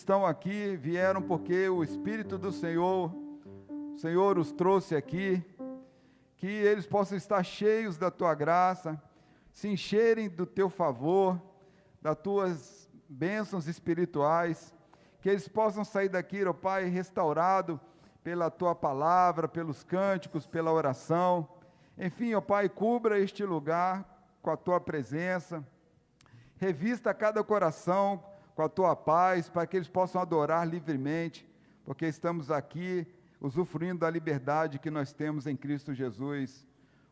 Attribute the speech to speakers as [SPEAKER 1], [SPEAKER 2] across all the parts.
[SPEAKER 1] estão aqui vieram porque o Espírito do Senhor, o Senhor os trouxe aqui, que eles possam estar cheios da tua graça, se encherem do teu favor, das tuas bênçãos espirituais, que eles possam sair daqui, ó Pai, restaurado pela tua palavra, pelos cânticos, pela oração. Enfim, ó Pai, cubra este lugar com a tua presença, revista cada coração com a tua paz, para que eles possam adorar livremente, porque estamos aqui usufruindo da liberdade que nós temos em Cristo Jesus.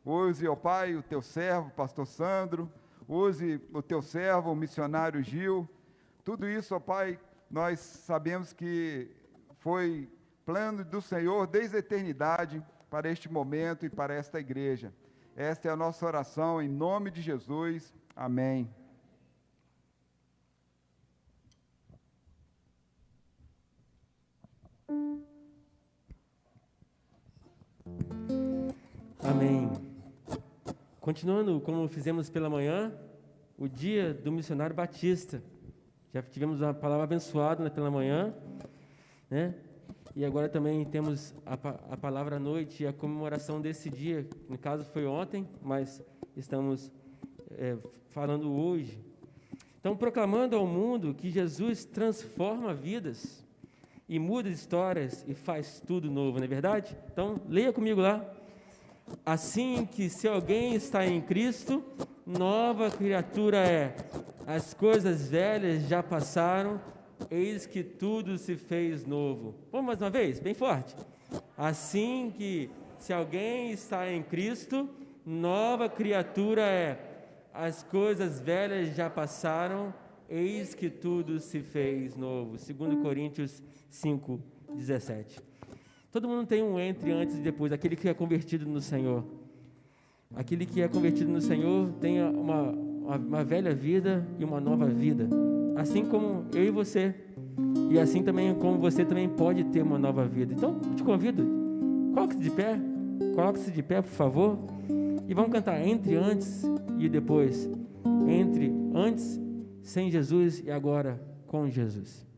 [SPEAKER 1] Use, ó Pai, o teu servo, pastor Sandro, use o teu servo, o missionário Gil. Tudo isso, ó Pai, nós sabemos que foi plano do Senhor desde a eternidade para este momento e para esta igreja. Esta é a nossa oração em nome de Jesus. Amém.
[SPEAKER 2] Amém. Continuando como fizemos pela manhã, o dia do missionário Batista. Já tivemos a palavra abençoada pela manhã, né? E agora também temos a palavra à noite e a comemoração desse dia. No caso foi ontem, mas estamos falando hoje. Então, proclamando ao mundo que Jesus transforma vidas e muda histórias e faz tudo novo, não é verdade? Então, leia comigo lá. Assim que se alguém está em Cristo, nova criatura é. As coisas velhas já passaram, eis que tudo se fez novo. Vamos mais uma vez, bem forte. Assim que se alguém está em Cristo, nova criatura é. As coisas velhas já passaram, eis que tudo se fez novo. 2 Coríntios 5:17. Todo mundo tem um entre, antes e depois. Aquele que é convertido no Senhor. Aquele que é convertido no Senhor tem uma velha vida e uma nova vida. Assim como eu e você. E assim também como você também pode ter uma nova vida. Então, eu te convido, coloque-se de pé. Coloque-se de pé, por favor. E vamos cantar entre antes e depois. Entre antes, sem Jesus, e agora com Jesus.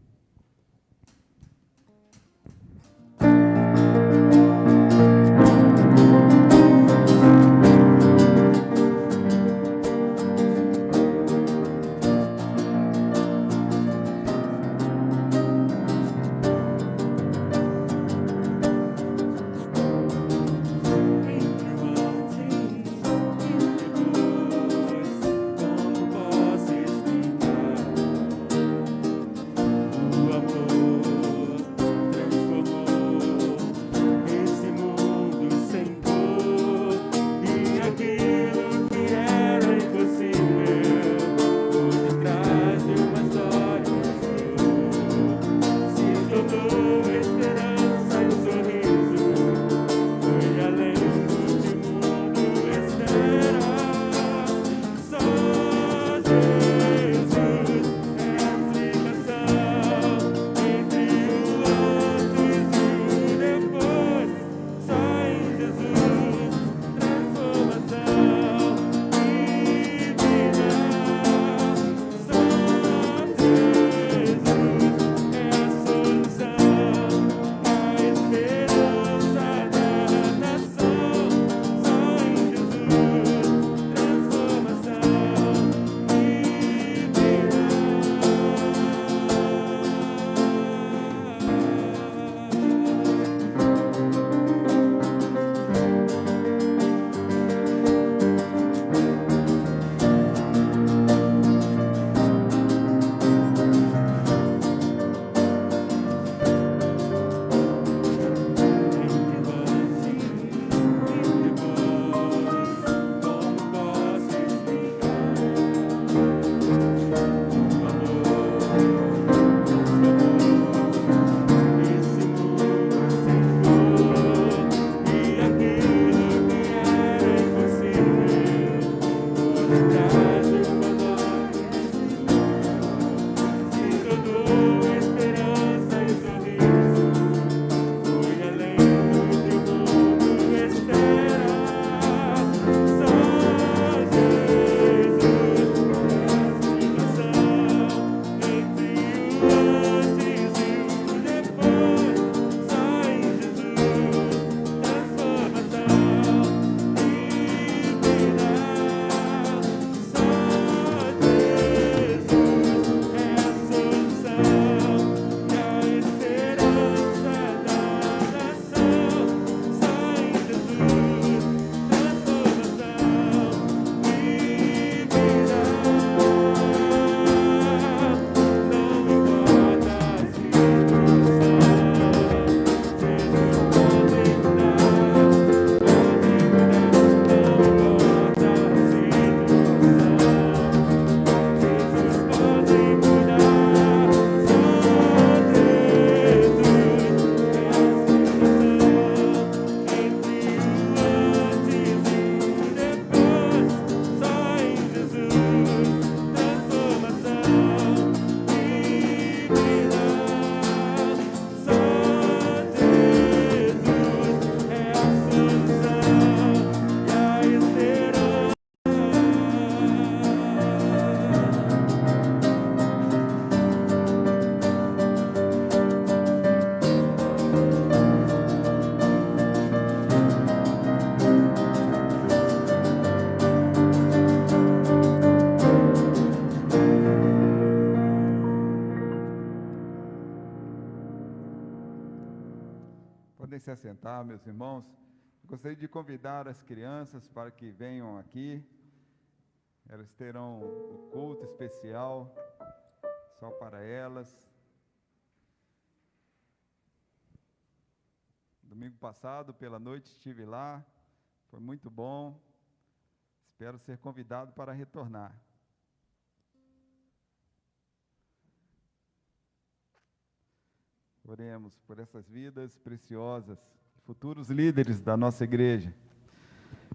[SPEAKER 1] Podem se assentar, meus irmãos. Eu gostaria de convidar as crianças para que venham aqui. Elas terão o culto especial, só para elas. Domingo passado, pela noite, estive lá. Foi muito bom. Espero ser convidado para retornar. Oremos por essas vidas preciosas, futuros líderes da nossa igreja.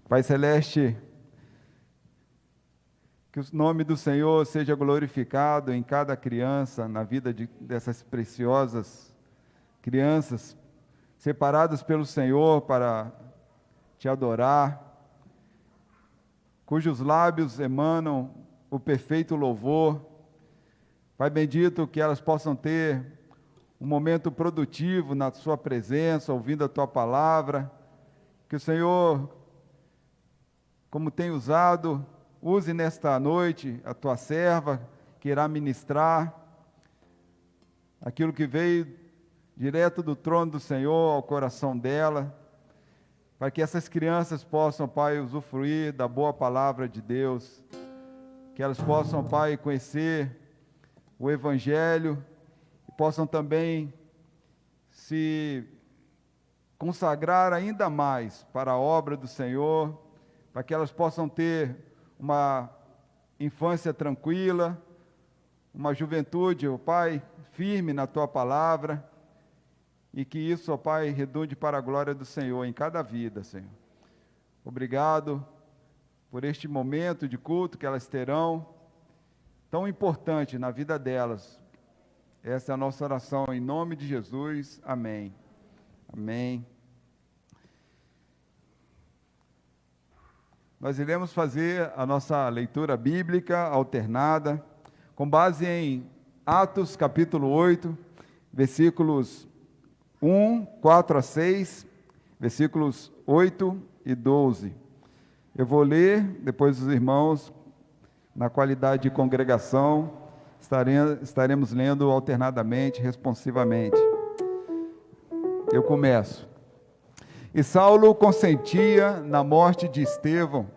[SPEAKER 1] Pai Celeste, que o nome do Senhor seja glorificado em cada criança, na vida dessas preciosas crianças, separadas pelo Senhor para te adorar, cujos lábios emanam o perfeito louvor. Pai bendito, que elas possam ter um momento produtivo na sua presença, ouvindo a tua palavra, que o Senhor, como tem usado, use nesta noite a tua serva, que irá ministrar aquilo que veio direto do trono do Senhor ao coração dela, para que essas crianças possam, Pai, usufruir da boa palavra de Deus, que elas possam, Pai, conhecer o Evangelho, possam também se consagrar ainda mais para a obra do Senhor, para que elas possam ter uma infância tranquila, uma juventude, ó Pai, firme na Tua palavra, e que isso, ó Pai, redunde para a glória do Senhor em cada vida, Senhor. Obrigado por este momento de culto que elas terão, tão importante na vida delas. Essa é a nossa oração, em nome de Jesus. Amém. Amém. Nós iremos fazer a nossa leitura bíblica alternada, com base em Atos, capítulo 8, versículos 1, 4 a 6, versículos 8 e 12. Eu vou ler, depois os irmãos, na qualidade de congregação, estaremos lendo alternadamente, responsivamente. Eu começo. E Saulo consentia na morte de Estevão.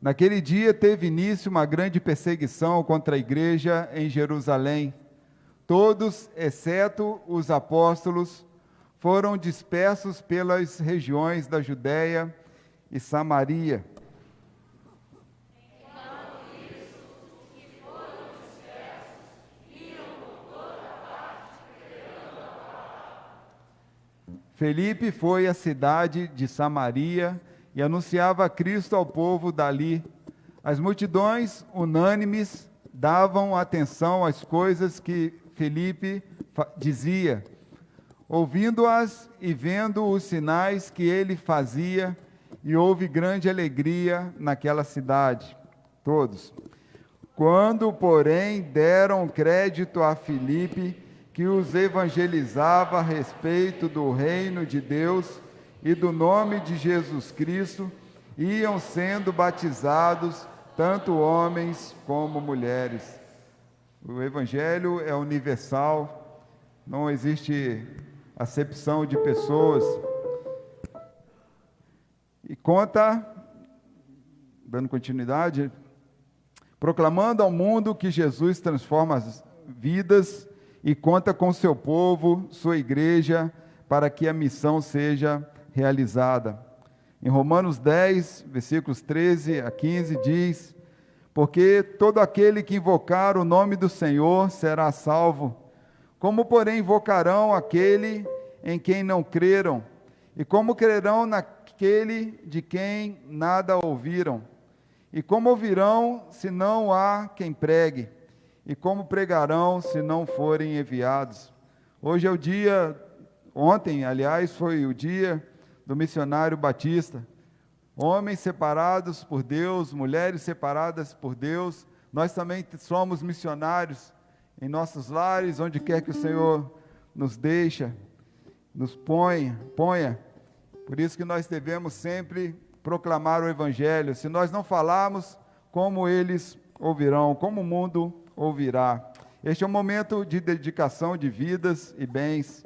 [SPEAKER 1] Naquele dia teve início uma grande perseguição contra a igreja em Jerusalém. Todos, exceto os apóstolos, foram dispersos pelas regiões da Judéia e Samaria. Felipe foi à cidade de Samaria e anunciava Cristo ao povo dali. As multidões, unânimes, davam atenção às coisas que Felipe dizia. Ouvindo-as e vendo os sinais que ele fazia, e houve grande alegria naquela cidade. Todos. Quando, porém, deram crédito a Felipe, que os evangelizava a respeito do reino de Deus e do nome de Jesus Cristo, iam sendo batizados tanto homens como mulheres. O evangelho é universal, não existe acepção de pessoas. E conta, dando continuidade, proclamando ao mundo que Jesus transforma as vidas e conta com seu povo, sua igreja, para que a missão seja realizada. Em Romanos 10, versículos 13 a 15, diz: porque todo aquele que invocar o nome do Senhor será salvo. Como, porém, invocarão aquele em quem não creram? E como crerão naquele de quem nada ouviram? E como ouvirão se não há quem pregue? E como pregarão se não forem enviados? Hoje é o dia, ontem, aliás, foi o dia do missionário batista. Homens separados por Deus, mulheres separadas por Deus. Nós também somos missionários em nossos lares, onde quer que o Senhor nos deixa, nos ponha. Por isso que nós devemos sempre proclamar o Evangelho. Se nós não falarmos, como eles ouvirão, como o mundo ouvirá. Este é um momento de dedicação de vidas e bens.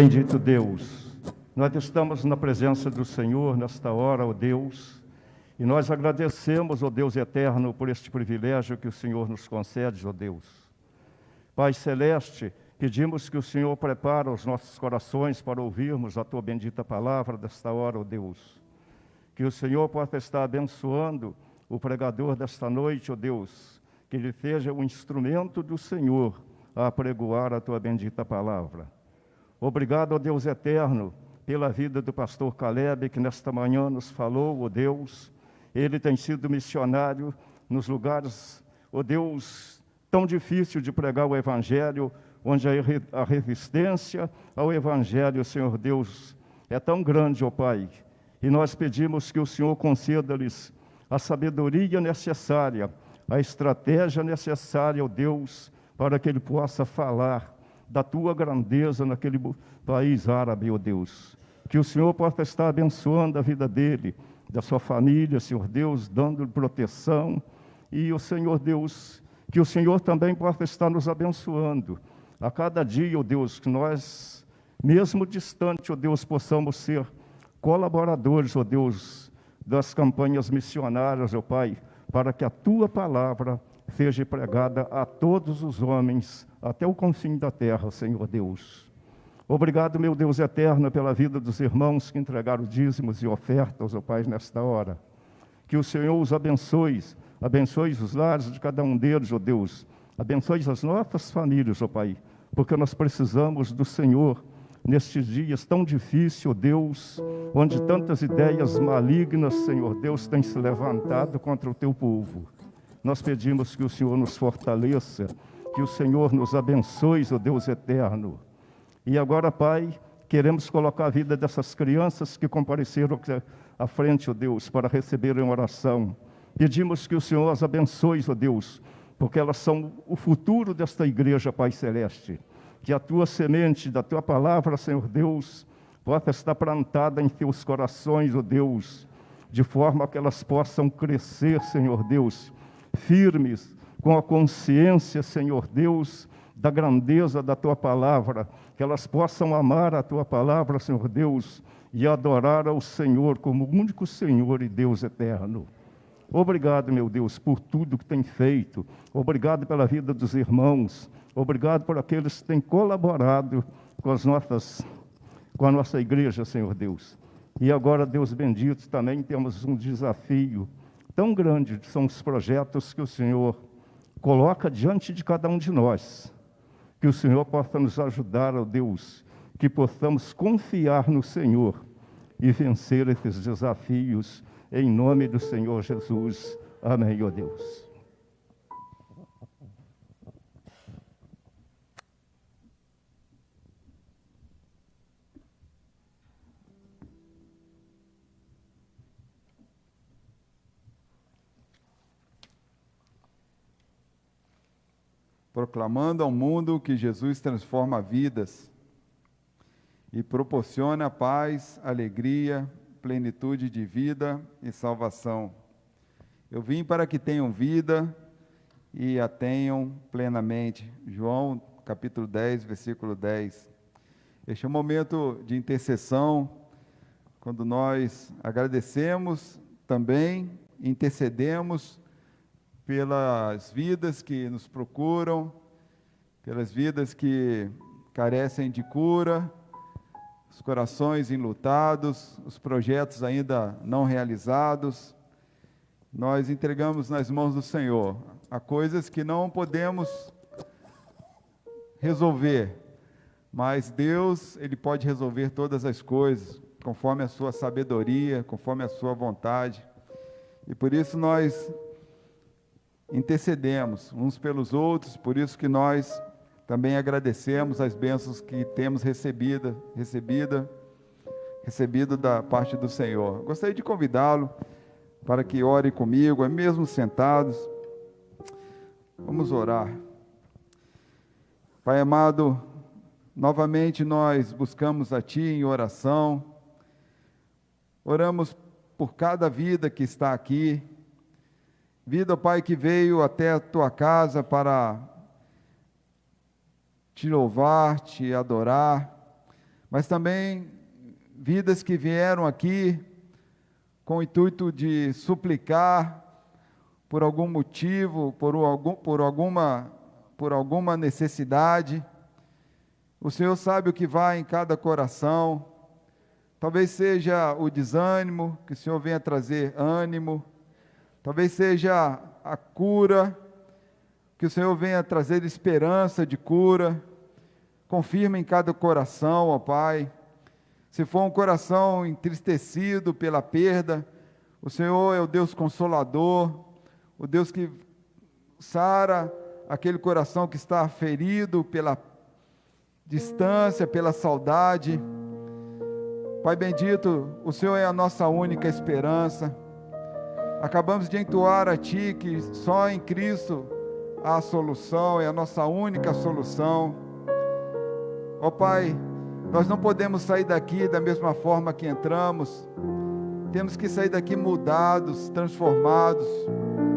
[SPEAKER 3] bendito Deus, nós estamos na presença do Senhor nesta hora, ó Deus, e nós agradecemos, ó Deus eterno, por este privilégio que o Senhor nos concede, ó Deus. Pai Celeste, pedimos que o Senhor prepare os nossos corações para ouvirmos a Tua bendita palavra desta hora, ó Deus. Que o Senhor possa estar abençoando o pregador desta noite, ó Deus, que ele seja um instrumento do Senhor a apregoar a Tua bendita palavra. Obrigado, ó Deus eterno, pela vida do pastor Caleb, que nesta manhã nos falou, ó Deus. Ele tem sido missionário nos lugares, ó Deus, tão difícil de pregar o Evangelho, onde a resistência ao Evangelho, Senhor Deus, é tão grande, ó Pai. E nós pedimos que o Senhor conceda-lhes a sabedoria necessária, a estratégia necessária, ó Deus, para que ele possa falar da Tua grandeza naquele país árabe, ó Deus. Que o Senhor possa estar abençoando a vida dele, da sua família, Senhor Deus, dando-lhe proteção. E o Senhor Deus, que o Senhor também possa estar nos abençoando. A cada dia, ó Deus, que nós, mesmo distante, ó Deus, possamos ser colaboradores, ó Deus, das campanhas missionárias, ó Pai, para que a Tua palavra seja pregada a todos os homens, até o confim da terra, Senhor Deus. Obrigado, meu Deus eterno, pela vida dos irmãos que entregaram dízimos e ofertas, ó Pai, nesta hora. Que o Senhor os abençoe os lares de cada um deles, ó Deus. Abençoe as nossas famílias, ó Pai, porque nós precisamos do Senhor nestes dias tão difíceis, ó Deus, onde tantas ideias malignas, Senhor Deus, têm se levantado contra o Teu povo. Nós pedimos que o Senhor nos fortaleça, que o Senhor nos abençoe, ó Deus eterno. E agora, Pai, queremos colocar a vida dessas crianças que compareceram à frente, ó Deus, para receberem oração. Pedimos que o Senhor as abençoe, ó Deus, porque elas são o futuro desta igreja, Pai Celeste. Que a Tua semente da Tua palavra, Senhor Deus, possa estar plantada em seus corações, ó Deus, de forma que elas possam crescer, Senhor Deus, firmes, com a consciência, Senhor Deus, da grandeza da Tua palavra, que elas possam amar a Tua palavra, Senhor Deus, e adorar ao Senhor como único Senhor e Deus eterno. Obrigado, meu Deus, por tudo que tem feito. Obrigado pela vida dos irmãos. Obrigado por aqueles que têm colaborado com a nossa igreja, Senhor Deus. E agora, Deus bendito, também temos um desafio tão grande, são os projetos que o Senhor coloca diante de cada um de nós. Que o Senhor possa nos ajudar, ó Deus, que possamos confiar no Senhor e vencer esses desafios, em nome do Senhor Jesus. Amém, ó Deus.
[SPEAKER 1] Proclamando ao mundo que Jesus transforma vidas e proporciona paz, alegria, plenitude de vida e salvação. Eu vim para que tenham vida e a tenham plenamente. João, capítulo 10, versículo 10. Este é um momento de intercessão, quando nós agradecemos também, intercedemos pelas vidas que nos procuram, pelas vidas que carecem de cura, os corações enlutados, os projetos ainda não realizados. Nós entregamos nas mãos do Senhor. Há coisas que não podemos resolver, mas Deus, Ele pode resolver todas as coisas, conforme a sua sabedoria, conforme a sua vontade. E por isso nós intercedemos uns pelos outros, por isso que nós também agradecemos as bênçãos que temos recebido da parte do Senhor. Gostaria de convidá-lo para que ore comigo, mesmo sentados. Vamos orar. Pai amado, novamente nós buscamos a Ti em oração. Oramos por cada vida que está aqui. Vida, Pai, que veio até a Tua casa para Te louvar, Te adorar, mas também vidas que vieram aqui com o intuito de suplicar por algum motivo, por alguma necessidade. O Senhor sabe o que vai em cada coração. Talvez seja o desânimo, que o Senhor venha trazer ânimo. Talvez seja a cura, que o Senhor venha trazer esperança de cura. Confirma em cada coração, ó Pai. Se for um coração entristecido pela perda, o Senhor é o Deus Consolador, o Deus que sara aquele coração que está ferido pela distância, pela saudade. Pai bendito, o Senhor é a nossa única esperança. Acabamos de entoar a Ti que só em Cristo há a solução, é a nossa única solução. Ó Pai, nós não podemos sair daqui da mesma forma que entramos. Temos que sair daqui mudados, transformados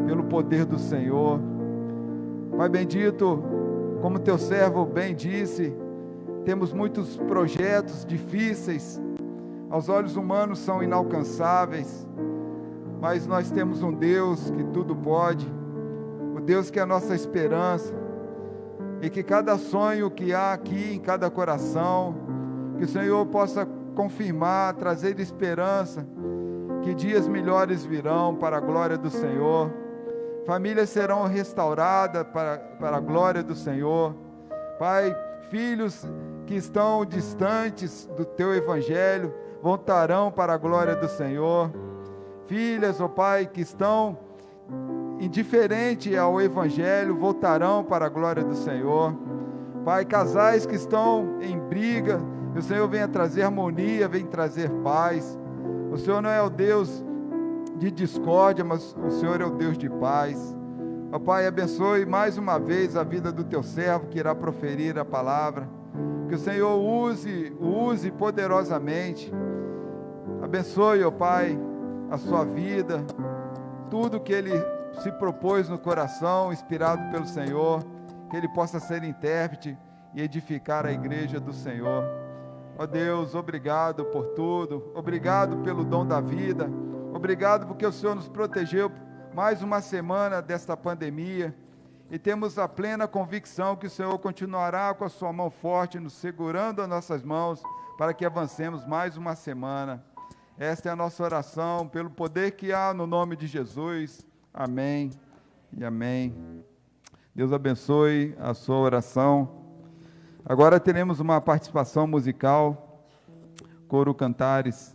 [SPEAKER 1] pelo poder do Senhor. Pai bendito, como Teu servo bem disse, temos muitos projetos difíceis, aos olhos humanos são inalcançáveis, mas nós temos um Deus que tudo pode, o Deus que é a nossa esperança, e que cada sonho que há aqui em cada coração, que o Senhor possa confirmar, trazer esperança, que dias melhores virão para a glória do Senhor, famílias serão restauradas para a glória do Senhor. Pai, filhos que estão distantes do Teu Evangelho, voltarão para a glória do Senhor. Filhas, ó Pai, que estão indiferentes ao Evangelho, voltarão para a glória do Senhor. Pai, casais que estão em briga, que o Senhor venha trazer harmonia, venha trazer paz. O Senhor não é o Deus de discórdia, mas o Senhor é o Deus de paz. Ó Pai, abençoe mais uma vez a vida do Teu servo que irá proferir a palavra. Que o Senhor use poderosamente. Abençoe, ó Pai, a sua vida, tudo que ele se propôs no coração, inspirado pelo Senhor, que ele possa ser intérprete e edificar a igreja do Senhor. Ó Deus, obrigado por tudo, obrigado pelo dom da vida, obrigado porque o Senhor nos protegeu mais uma semana desta pandemia, e temos a plena convicção que o Senhor continuará com a sua mão forte, nos segurando as nossas mãos, para que avancemos mais uma semana. Esta é a nossa oração, pelo poder que há no nome de Jesus. Amém e amém. Deus abençoe a sua oração. Agora teremos uma participação musical, Coro Cantares.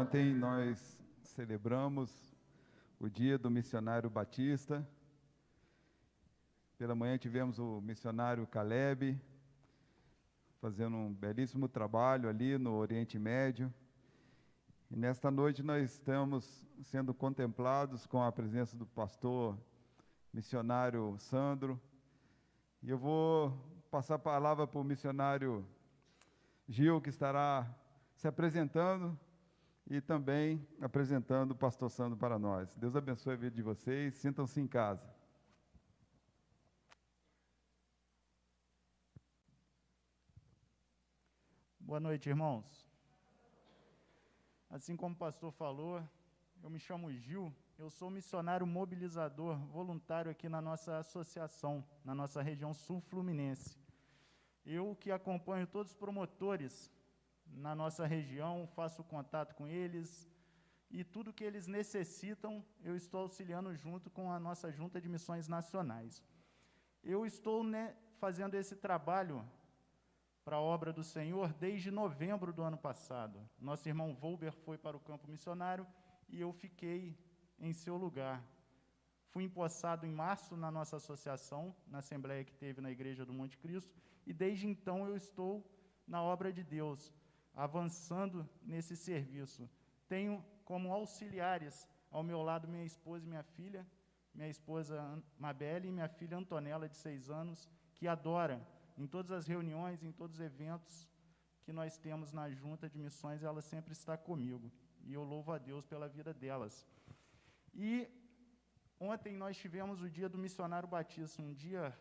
[SPEAKER 1] Ontem nós celebramos o dia do missionário Batista. Pela manhã tivemos o missionário Caleb, fazendo um belíssimo trabalho ali no Oriente Médio. E nesta noite nós estamos sendo contemplados com a presença do pastor missionário Sandro. E eu vou passar a palavra para o missionário Gil, que estará se apresentando e também apresentando o pastor Sandro para nós. Deus abençoe a vida de vocês, sintam-se em casa.
[SPEAKER 4] Boa noite, irmãos. Assim como o pastor falou, eu me chamo Gil, eu sou missionário mobilizador voluntário aqui na nossa associação, na nossa região sul-fluminense. Eu que acompanho todos os promotores na nossa região, faço contato com eles e tudo que eles necessitam, eu estou auxiliando junto com a nossa Junta de Missões Nacionais. Eu estou fazendo esse trabalho para a obra do Senhor desde novembro do ano passado. Nosso irmão Volber foi para o campo missionário e eu fiquei em seu lugar. Fui empossado em março na nossa associação, na assembleia que teve na Igreja do Monte Cristo, e desde então eu estou na obra de Deus, avançando nesse serviço. Tenho como auxiliares ao meu lado minha esposa e minha esposa Mabelle e minha filha Antonella, de 6 anos, que adora. Em todas as reuniões, em todos os eventos que nós temos na Junta de Missões, ela sempre está comigo. E eu louvo a Deus pela vida delas. E ontem nós tivemos o dia do missionário Batista, um dia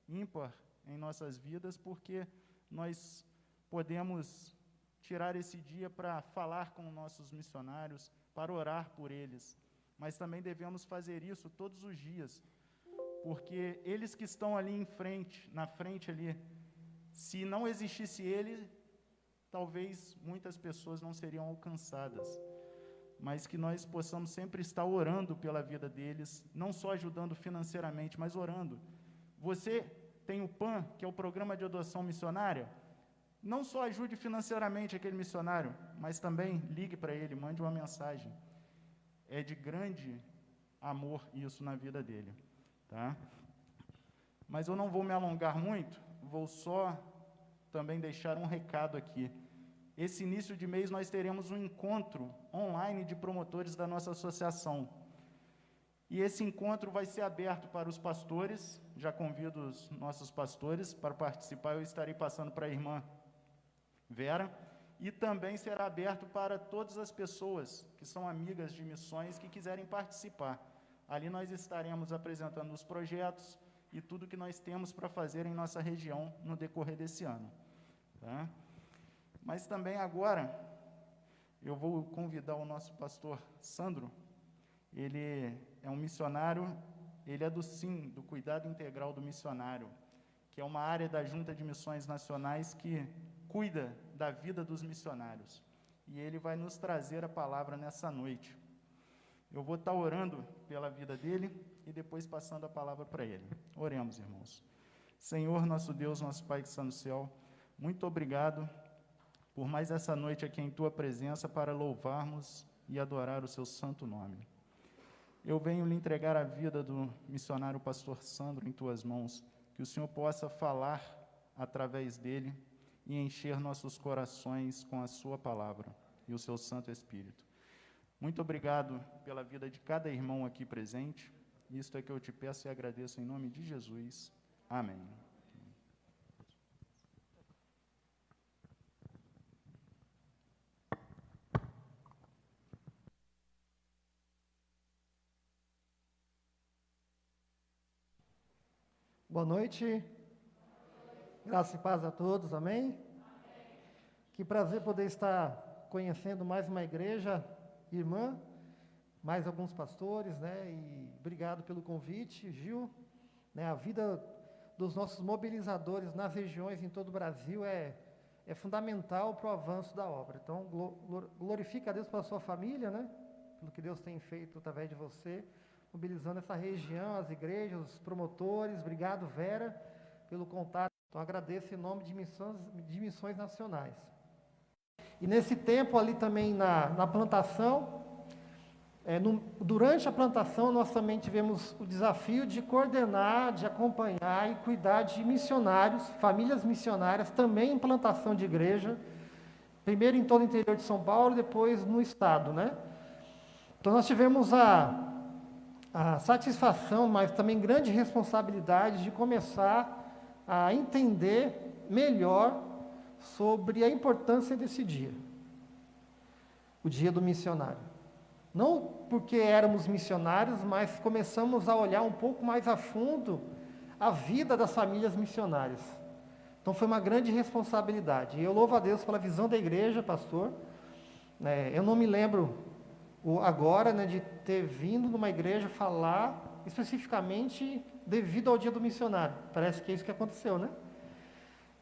[SPEAKER 4] ímpar em nossas vidas, porque nós podemos tirar esse dia para falar com nossos missionários, para orar por eles. Mas também devemos fazer isso todos os dias, porque eles que estão ali em frente, na frente ali, se não existisse ele, talvez muitas pessoas não seriam alcançadas, mas que nós possamos sempre estar orando pela vida deles, não só ajudando financeiramente, mas orando. Você tem o PAN, que é o Programa de Adoção Missionária, não só ajude financeiramente aquele missionário, mas também ligue para ele, mande uma mensagem. É de grande amor isso na vida dele. Tá? Mas eu não vou me alongar muito, vou só também deixar um recado aqui. Esse início de mês nós teremos um encontro online de promotores da nossa associação. E esse encontro vai ser aberto para os pastores, já convido os nossos pastores para participar, eu estarei passando para a irmã Vera, e também será aberto para todas as pessoas que são amigas de missões que quiserem participar. Ali nós estaremos apresentando os projetos e tudo que nós temos para fazer em nossa região no decorrer desse ano. Tá? Mas também agora, eu vou convidar o nosso pastor Sandro. Ele é um missionário, ele é do SIM, do Cuidado Integral do Missionário, que é uma área da Junta de Missões Nacionais que cuida da vida dos missionários. E ele vai nos trazer a palavra nessa noite. Eu vou estar orando pela vida dele e depois passando a palavra para ele. Oremos, irmãos. Senhor, nosso Deus, nosso Pai que está no céu, muito obrigado por mais essa noite aqui em Tua presença para louvarmos e adorar o Seu santo nome. Eu venho lhe entregar a vida do missionário pastor Sandro em Tuas mãos, que o Senhor possa falar através dele e encher nossos corações com a Sua palavra e o Seu Santo Espírito. Muito obrigado pela vida de cada irmão aqui presente. Isto é que eu te peço e agradeço em nome de Jesus. Amém.
[SPEAKER 5] Boa noite. Graça e paz a todos, amém? Que prazer poder estar conhecendo mais uma igreja irmã, mais alguns pastores, né? E obrigado pelo convite, Gil. Né, a vida dos nossos mobilizadores nas regiões em todo o Brasil é fundamental para o avanço da obra. Então, glorifica a Deus pela sua família, né? Pelo que Deus tem feito através de você, mobilizando essa região, as igrejas, os promotores. Obrigado, Vera, pelo contato. Então, agradeço em nome de missões nacionais. E nesse tempo ali também na plantação, durante a plantação nós também tivemos o desafio de coordenar, de acompanhar e cuidar de missionários, famílias missionárias, também em plantação de igreja, primeiro em todo o interior de São Paulo, depois no estado, né? Então nós tivemos a satisfação, mas também grande responsabilidade de começar a entender melhor sobre a importância desse dia, o dia do missionário. Não porque éramos missionários, mas começamos a olhar um pouco mais a fundo a vida das famílias missionárias. Então foi uma grande responsabilidade. E eu louvo a Deus pela visão da igreja, pastor. Eu não me lembro agora, de ter vindo numa igreja falar especificamente devido ao dia do missionário. Parece que é isso que aconteceu, né?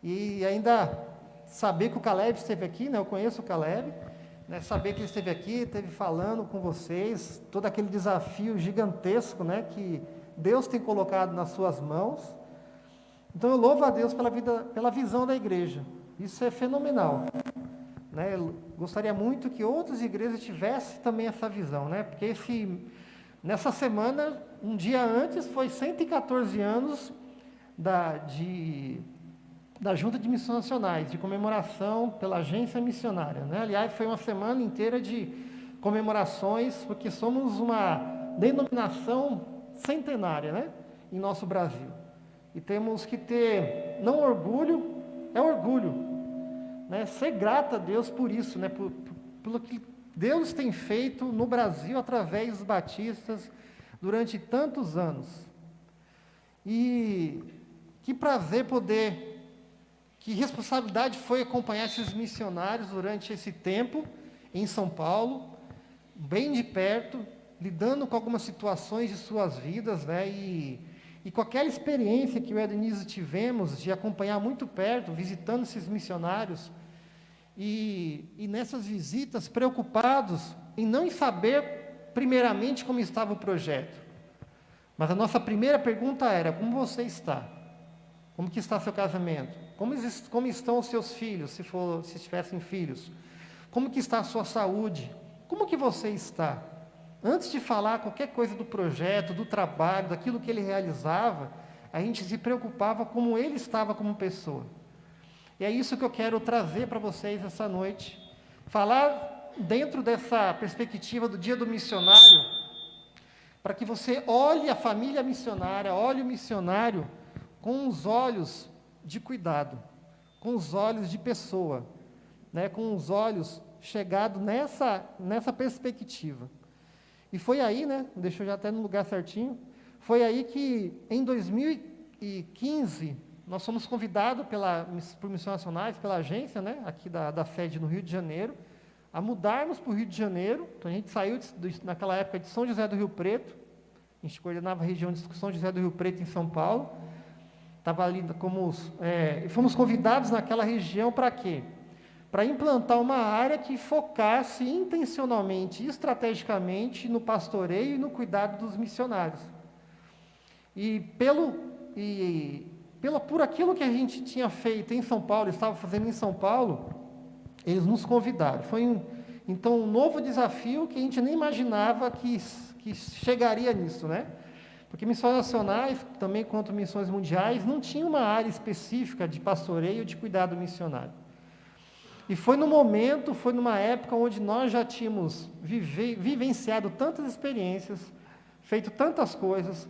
[SPEAKER 5] E ainda saber que o Caleb esteve aqui, eu conheço o Caleb, saber que ele esteve aqui, esteve falando com vocês, todo aquele desafio gigantesco, que Deus tem colocado nas suas mãos. Então eu louvo a Deus pela visão da igreja. Isso é fenomenal. Eu gostaria muito que outras igrejas tivessem também essa visão, porque nessa semana, um dia antes, foi 114 anos da Junta de Missões Nacionais, de comemoração pela agência missionária. Aliás, foi uma semana inteira de comemorações, porque somos uma denominação centenária, em nosso Brasil. E temos que ter, não orgulho, é orgulho, ser grato a Deus por isso, pelo que Deus tem feito no Brasil através dos batistas durante tantos anos. E que prazer que responsabilidade foi acompanhar esses missionários durante esse tempo em São Paulo, bem de perto, lidando com algumas situações de suas vidas, e com aquela experiência que eu e a Denise tivemos de acompanhar muito perto, visitando esses missionários, e nessas visitas preocupados em saber primeiramente como estava o projeto. Mas a nossa primeira pergunta era: como você está? Como que está seu casamento? Como estão os seus filhos, se tivessem filhos? Como que está a sua saúde? Como que você está? Antes de falar qualquer coisa do projeto, do trabalho, daquilo que ele realizava, a gente se preocupava como ele estava como pessoa. E é isso que eu quero trazer para vocês essa noite. Falar dentro dessa perspectiva do Dia do Missionário, para que você olhe a família missionária, olhe o missionário com os olhos de cuidado, com os olhos de pessoa, com os olhos chegados nessa perspectiva. E foi aí, deixa eu já até no lugar certinho, foi aí que em 2015, nós fomos convidados por Missões Nacionais, pela agência, aqui da sede no Rio de Janeiro, a mudarmos para o Rio de Janeiro. Então a gente saiu naquela época de São José do Rio Preto, a gente coordenava a região de São José do Rio Preto em São Paulo, estava ali fomos convidados naquela região para quê? Para implantar uma área que focasse intencionalmente, estrategicamente, no pastoreio e no cuidado dos missionários. Por aquilo que a gente tinha feito em São Paulo, estava fazendo em São Paulo, eles nos convidaram. Foi então um novo desafio que a gente nem imaginava que chegaria nisso, Porque missões nacionais, também quanto missões mundiais, não tinha uma área específica de pastoreio, de cuidado missionário. E foi numa época onde nós já tínhamos vivenciado tantas experiências, feito tantas coisas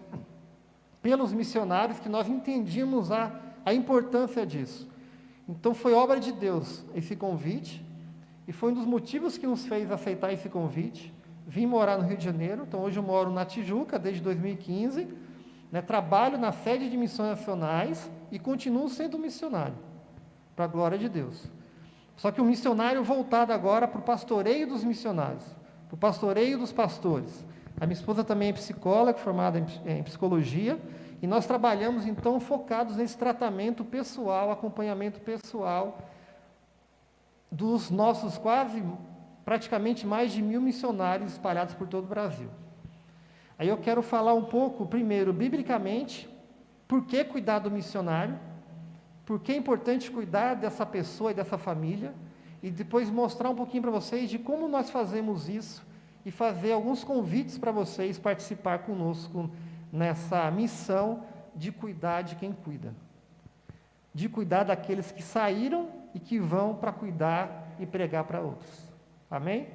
[SPEAKER 5] pelos missionários, que nós entendíamos a importância disso. Então foi obra de Deus esse convite, e foi um dos motivos que nos fez aceitar esse convite. Vim morar no Rio de Janeiro, então hoje eu moro na Tijuca desde 2015, trabalho na sede de Missões Nacionais e continuo sendo missionário, para a glória de Deus. Só que um missionário voltado agora para o pastoreio dos missionários, para o pastoreio dos pastores. A minha esposa também é psicóloga, formada em psicologia, e nós trabalhamos então focados nesse tratamento pessoal, acompanhamento pessoal dos nossos praticamente mais de 1.000 missionários espalhados por todo o Brasil. Aí eu quero falar um pouco, primeiro, biblicamente, por que cuidar do missionário, por que é importante cuidar dessa pessoa e dessa família, e depois mostrar um pouquinho para vocês de como nós fazemos isso e fazer alguns convites para vocês participar conosco nessa missão de cuidar de quem cuida. De cuidar daqueles que saíram e que vão para cuidar e pregar para outros. Amém?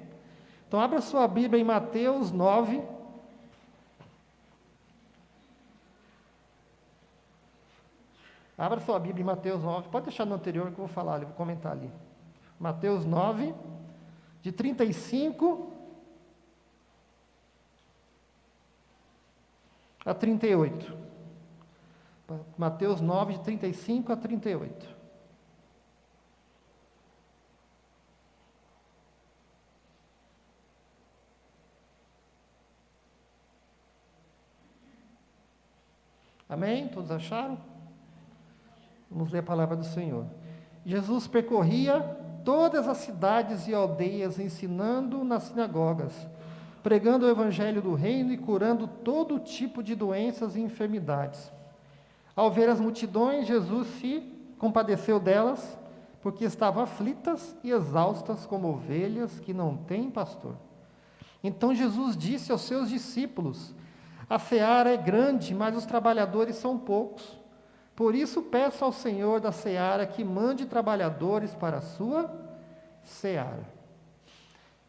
[SPEAKER 5] Então, abra sua Bíblia em Mateus 9. Abra sua Bíblia em Mateus 9. Pode deixar no anterior que eu vou falar, eu vou comentar ali. Mateus 9, de 35 a 38. Mateus 9, de 35 a 38. Amém? Todos acharam? Vamos ler a palavra do Senhor. Jesus percorria todas as cidades e aldeias, ensinando nas sinagogas, pregando o evangelho do reino e curando todo tipo de doenças e enfermidades. Ao ver as multidões, Jesus se compadeceu delas, porque estavam aflitas e exaustas como ovelhas que não têm pastor. Então Jesus disse aos seus discípulos: a seara é grande, mas os trabalhadores são poucos. Por isso peço ao Senhor da seara que mande trabalhadores para a sua seara.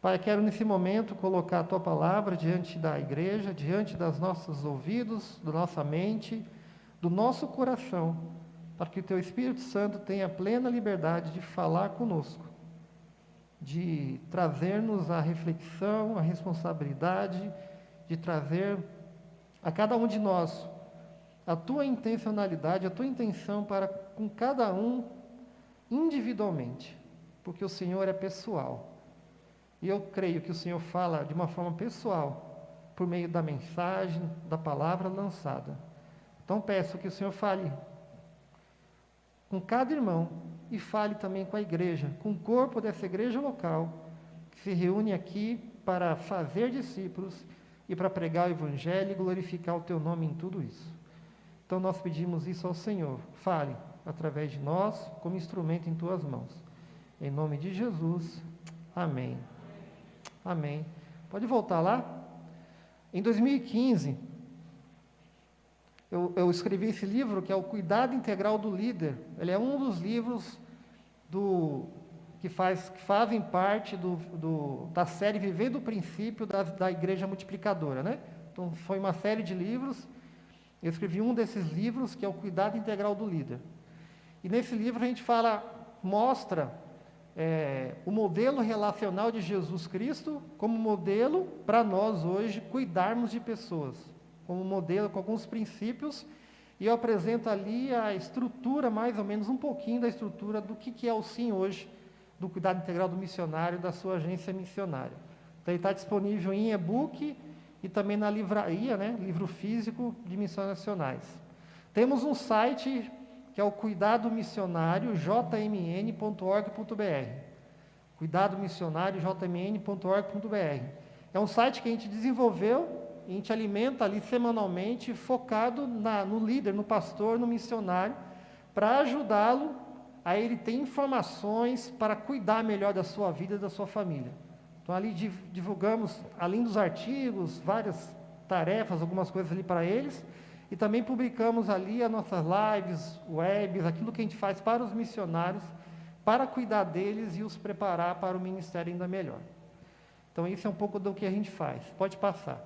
[SPEAKER 5] Pai, quero nesse momento colocar a Tua palavra diante da igreja, diante dos nossos ouvidos, da nossa mente, do nosso coração, para que o Teu Espírito Santo tenha plena liberdade de falar conosco, de trazer-nos a reflexão, a responsabilidade, de trazer a cada um de nós a Tua intencionalidade, a Tua intenção para com cada um individualmente, porque o Senhor é pessoal. E eu creio que o Senhor fala de uma forma pessoal, por meio da mensagem, da palavra lançada. Então peço que o Senhor fale com cada irmão e fale também com a igreja, com o corpo dessa igreja local, que se reúne aqui para fazer discípulos e para pregar o Evangelho e glorificar o Teu nome em tudo isso. Então nós pedimos isso ao Senhor. Fale através de nós, como instrumento em Tuas mãos. Em nome de Jesus. Amém. Amém. Pode voltar lá? Em 2015, eu escrevi esse livro, que é o Cuidado Integral do Líder. Ele é um dos livros que fazem parte da série Viver do Princípio da Igreja Multiplicadora, né? Então, foi uma série de livros. Eu escrevi um desses livros, que é o Cuidado Integral do Líder. E nesse livro a gente mostra o modelo relacional de Jesus Cristo como modelo para nós hoje cuidarmos de pessoas, como modelo com alguns princípios, e eu apresento ali a estrutura, mais ou menos um pouquinho da estrutura do que é o SIM hoje, do Cuidado Integral do Missionário, da sua agência missionária. Então ele está disponível em e-book e também na livraria, né, livro físico de missões nacionais. Temos um site que é o Cuidado Missionário, jmn.org.br. Cuidado Missionário, jmn.org.br. É um site que a gente desenvolveu, a gente alimenta ali semanalmente, focado no líder, no pastor, no missionário, para ajudá-lo a ele ter informações para cuidar melhor da sua vida e da sua família. Então ali divulgamos, além dos artigos, várias tarefas, algumas coisas ali para eles, e também publicamos ali as nossas lives, webs, aquilo que a gente faz para os missionários, para cuidar deles e os preparar para o ministério ainda melhor. Então isso é um pouco do que a gente faz. Pode passar.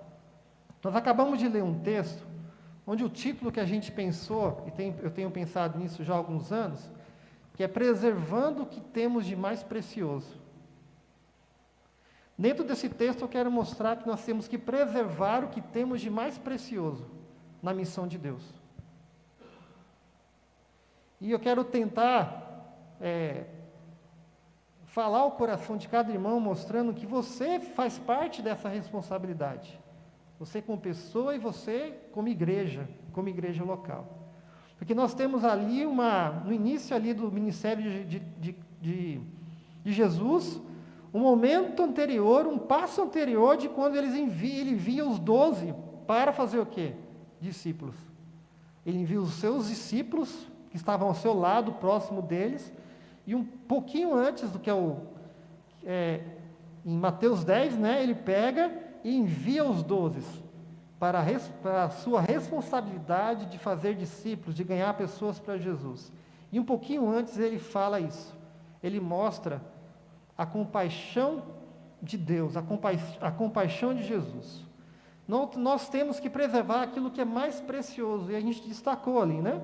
[SPEAKER 5] Nós acabamos de ler um texto, onde o título que a gente pensou, e eu tenho pensado nisso já há alguns anos, que é Preservando o que temos de mais precioso. Dentro desse texto eu quero mostrar que nós temos que preservar o que temos de mais precioso na missão de Deus. E eu quero tentar falar ao coração de cada irmão, mostrando que você faz parte dessa responsabilidade. Você como pessoa e você como igreja local. Porque nós temos ali no início ali do ministério de Jesus, um momento anterior, um passo anterior de quando ele envia os 12 para fazer o quê? Discípulos. Ele envia os seus discípulos, que estavam ao seu lado, próximo deles, e um pouquinho antes do que é em Mateus 10, né, ele pega e envia os 12 para a sua responsabilidade de fazer discípulos, de ganhar pessoas para Jesus. E um pouquinho antes ele fala isso. Ele mostra a compaixão de Deus, a compaixão de Jesus. Nós temos que preservar aquilo que é mais precioso, e a gente destacou ali, né?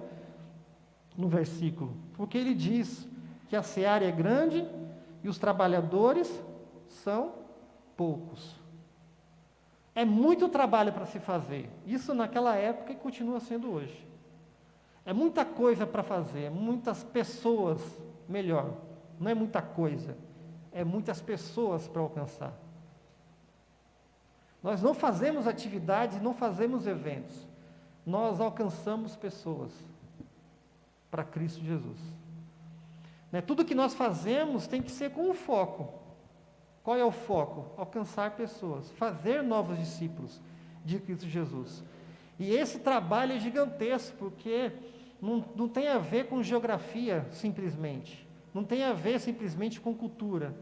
[SPEAKER 5] No versículo, porque ele diz que a seara é grande e os trabalhadores são poucos. É muito trabalho para se fazer, isso naquela época e continua sendo hoje. É muita coisa para fazer, é muitas pessoas, melhor, não é muita coisa, é muitas pessoas para alcançar. Nós não fazemos atividades, não fazemos eventos, nós alcançamos pessoas para Cristo Jesus. Né? Tudo que nós fazemos tem que ser com um foco. Qual é o foco? Alcançar pessoas, fazer novos discípulos de Cristo Jesus. E esse trabalho é gigantesco, porque não tem a ver com geografia simplesmente, não tem a ver simplesmente com cultura,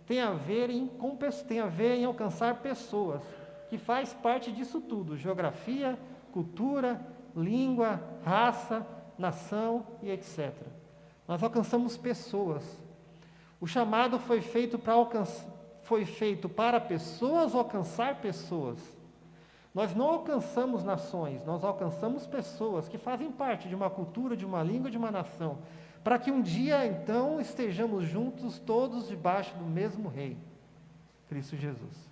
[SPEAKER 5] tem a ver em alcançar pessoas, que faz parte disso tudo: geografia, cultura, língua, raça, nação e etc. Nós alcançamos pessoas. O chamado foi feito para pessoas alcançar pessoas. Nós não alcançamos nações, nós alcançamos pessoas que fazem parte de uma cultura, de uma língua, de uma nação, para que um dia, então, estejamos juntos, todos debaixo do mesmo Rei, Cristo Jesus,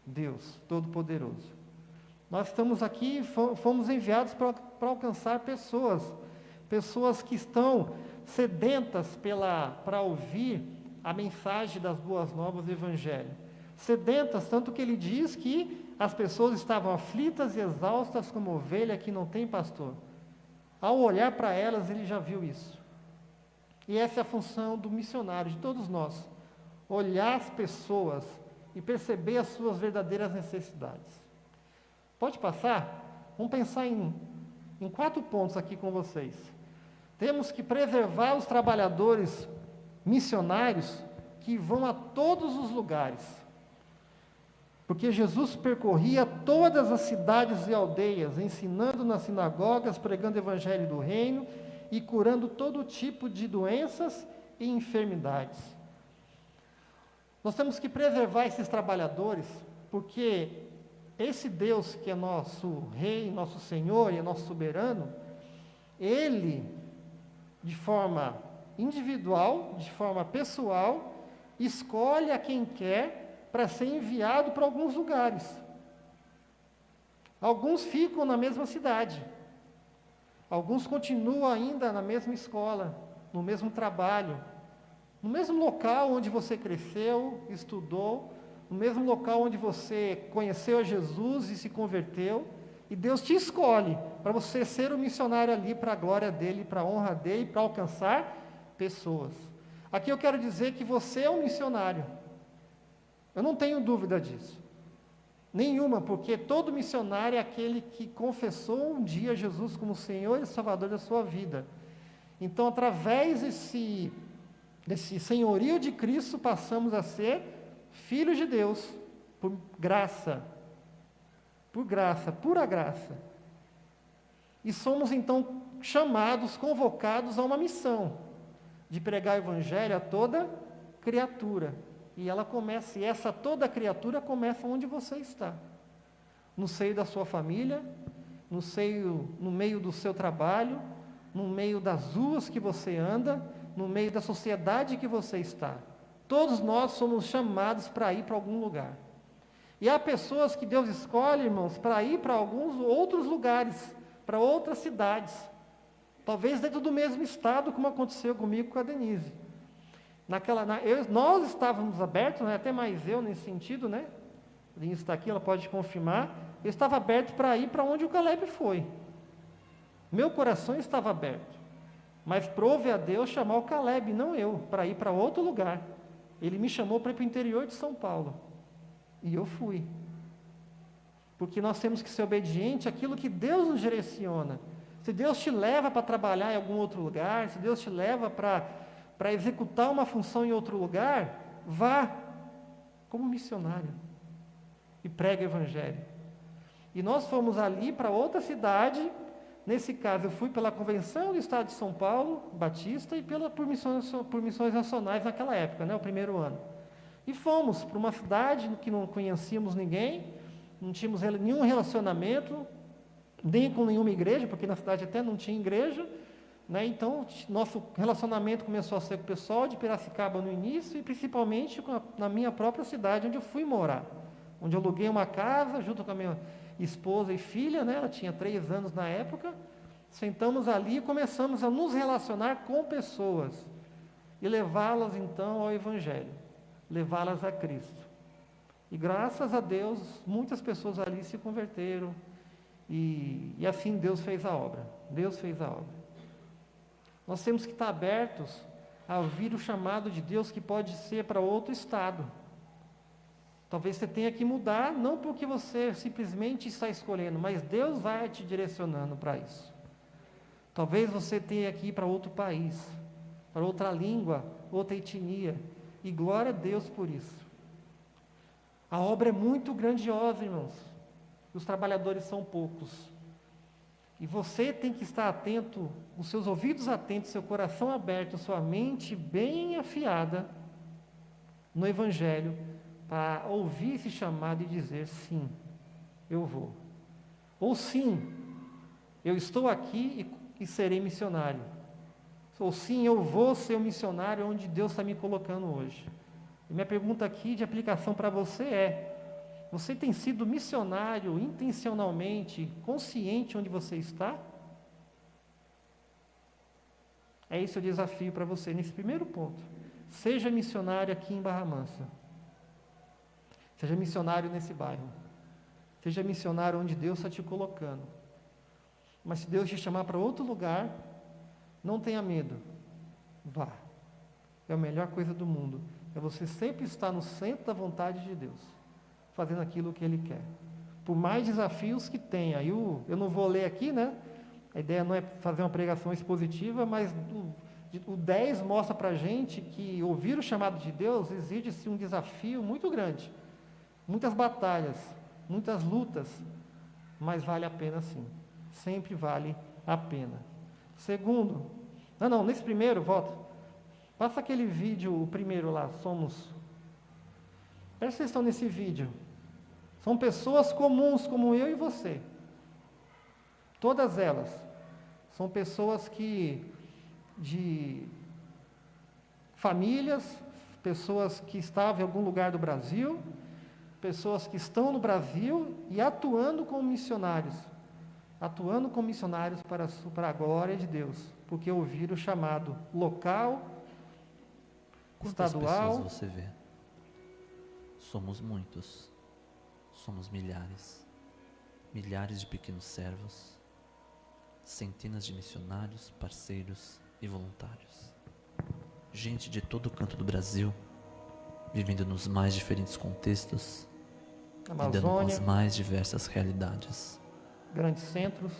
[SPEAKER 5] Deus Todo-Poderoso. Nós estamos aqui, fomos enviados para alcançar pessoas que estão sedentas para ouvir a mensagem das boas novas do Evangelho. Sedentas, tanto que ele diz que as pessoas estavam aflitas e exaustas como ovelha que não tem pastor. Ao olhar para elas, ele já viu isso. E essa é a função do missionário, de todos nós. Olhar as pessoas e perceber as suas verdadeiras necessidades. Pode passar? Vamos pensar em 4 pontos aqui com vocês. Temos que preservar os trabalhadores missionários que vão a todos os lugares. Porque Jesus percorria todas as cidades e aldeias, ensinando nas sinagogas, pregando o evangelho do reino e curando todo tipo de doenças e enfermidades. Nós temos que preservar esses trabalhadores, porque esse Deus que é nosso Rei, nosso Senhor e é nosso soberano, Ele, de forma individual, de forma pessoal, escolhe a quem quer para ser enviado para alguns lugares. Alguns ficam na mesma cidade, alguns continuam ainda na mesma escola, no mesmo trabalho, no mesmo local onde você cresceu, estudou, no mesmo local onde você conheceu a Jesus e se converteu, e Deus te escolhe para você ser o missionário ali para a glória dEle, para a honra dEle, para alcançar pessoas. Aqui eu quero dizer que você é um missionário. Eu não tenho dúvida disso. Nenhuma, porque todo missionário é aquele que confessou um dia Jesus como Senhor e Salvador da sua vida. Então, através desse senhorio de Cristo, passamos a ser filhos de Deus, por graça, pura graça. E somos então chamados, convocados a uma missão, de pregar o Evangelho a toda criatura. E essa toda criatura começa onde você está. No seio da sua família, no meio do seu trabalho, no meio das ruas que você anda, no meio da sociedade que você está. Todos nós somos chamados para ir para algum lugar. E há pessoas que Deus escolhe, irmãos, para ir para alguns outros lugares, para outras cidades. Talvez dentro do mesmo estado, como aconteceu comigo com a Denise. Nós estávamos abertos, né, até mais eu nesse sentido, né? A Denise está aqui, ela pode confirmar. Eu estava aberto para ir para onde o Caleb foi. Meu coração estava aberto. Mas prove a Deus chamar o Caleb, não eu, para ir para outro lugar. Ele me chamou para ir para o interior de São Paulo. E eu fui. Porque nós temos que ser obedientes àquilo que Deus nos direciona. Se Deus te leva para trabalhar em algum outro lugar, se Deus te leva para executar uma função em outro lugar, vá, como missionário, e prega o Evangelho. E nós fomos ali para outra cidade. Nesse caso, eu fui pela Convenção do Estado de São Paulo, Batista, e por missões nacionais naquela época, né, o primeiro ano. E fomos para uma cidade que não conhecíamos ninguém, não tínhamos nenhum relacionamento, nem com nenhuma igreja, porque na cidade até não tinha igreja, né? Então, nosso relacionamento começou a ser com o pessoal de Piracicaba no início, e principalmente na minha própria cidade, onde eu fui morar, onde eu aluguei uma casa junto com a minha esposa e filha, né? Ela tinha 3 anos na época. Sentamos ali e começamos a nos relacionar com pessoas e levá-las então ao Evangelho, levá-las a Cristo. E graças a Deus, muitas pessoas ali se converteram, e assim Deus fez a obra. Deus fez a obra. Nós temos que estar abertos a ouvir o chamado de Deus, que pode ser para outro estado. Talvez você tenha que mudar, não porque você simplesmente está escolhendo, mas Deus vai te direcionando para isso. Talvez você tenha que ir para outro país, para outra língua, outra etnia, e glória a Deus por isso. A obra é muito grandiosa, irmãos. Os trabalhadores são poucos. E você tem que estar atento, os seus ouvidos atentos, seu coração aberto, sua mente bem afiada no Evangelho, para ouvir esse chamado e dizer: sim, eu vou. Ou sim, eu estou aqui e serei missionário. Ou sim, eu vou ser o missionário onde Deus está me colocando hoje. E minha pergunta aqui de aplicação para você é: você tem sido missionário intencionalmente, consciente onde você está? É esse o desafio para você nesse primeiro ponto. Seja missionário aqui em Barra Mansa. Seja missionário nesse bairro. Seja missionário onde Deus está te colocando. Mas se Deus te chamar para outro lugar, não tenha medo. Vá. É a melhor coisa do mundo. É você sempre estar no centro da vontade de Deus, fazendo aquilo que Ele quer. Por mais desafios que tenha. Eu não vou ler aqui, né? A ideia não é fazer uma pregação expositiva, mas o 10 mostra para a gente que ouvir o chamado de Deus exige-se um desafio muito grande. Muitas batalhas, muitas lutas, mas vale a pena sim. Sempre vale a pena. Segundo, nesse primeiro, volta. Passa aquele vídeo, o primeiro lá, Presta atenção nesse vídeo. São pessoas comuns, como eu e você. Todas elas. São pessoas de famílias, pessoas que estavam em algum lugar do Brasil, pessoas que estão no Brasil e atuando como missionários. Atuando como missionários para a glória de Deus. Porque ouviram o chamado local, estadual.
[SPEAKER 6] Quantas pessoas você vê? Somos muitos. Somos milhares. Milhares de pequenos servos. Centenas de missionários, parceiros e voluntários. Gente de todo canto do Brasil, vivendo nos mais diferentes contextos, lidando com as mais diversas realidades.
[SPEAKER 5] Grandes centros.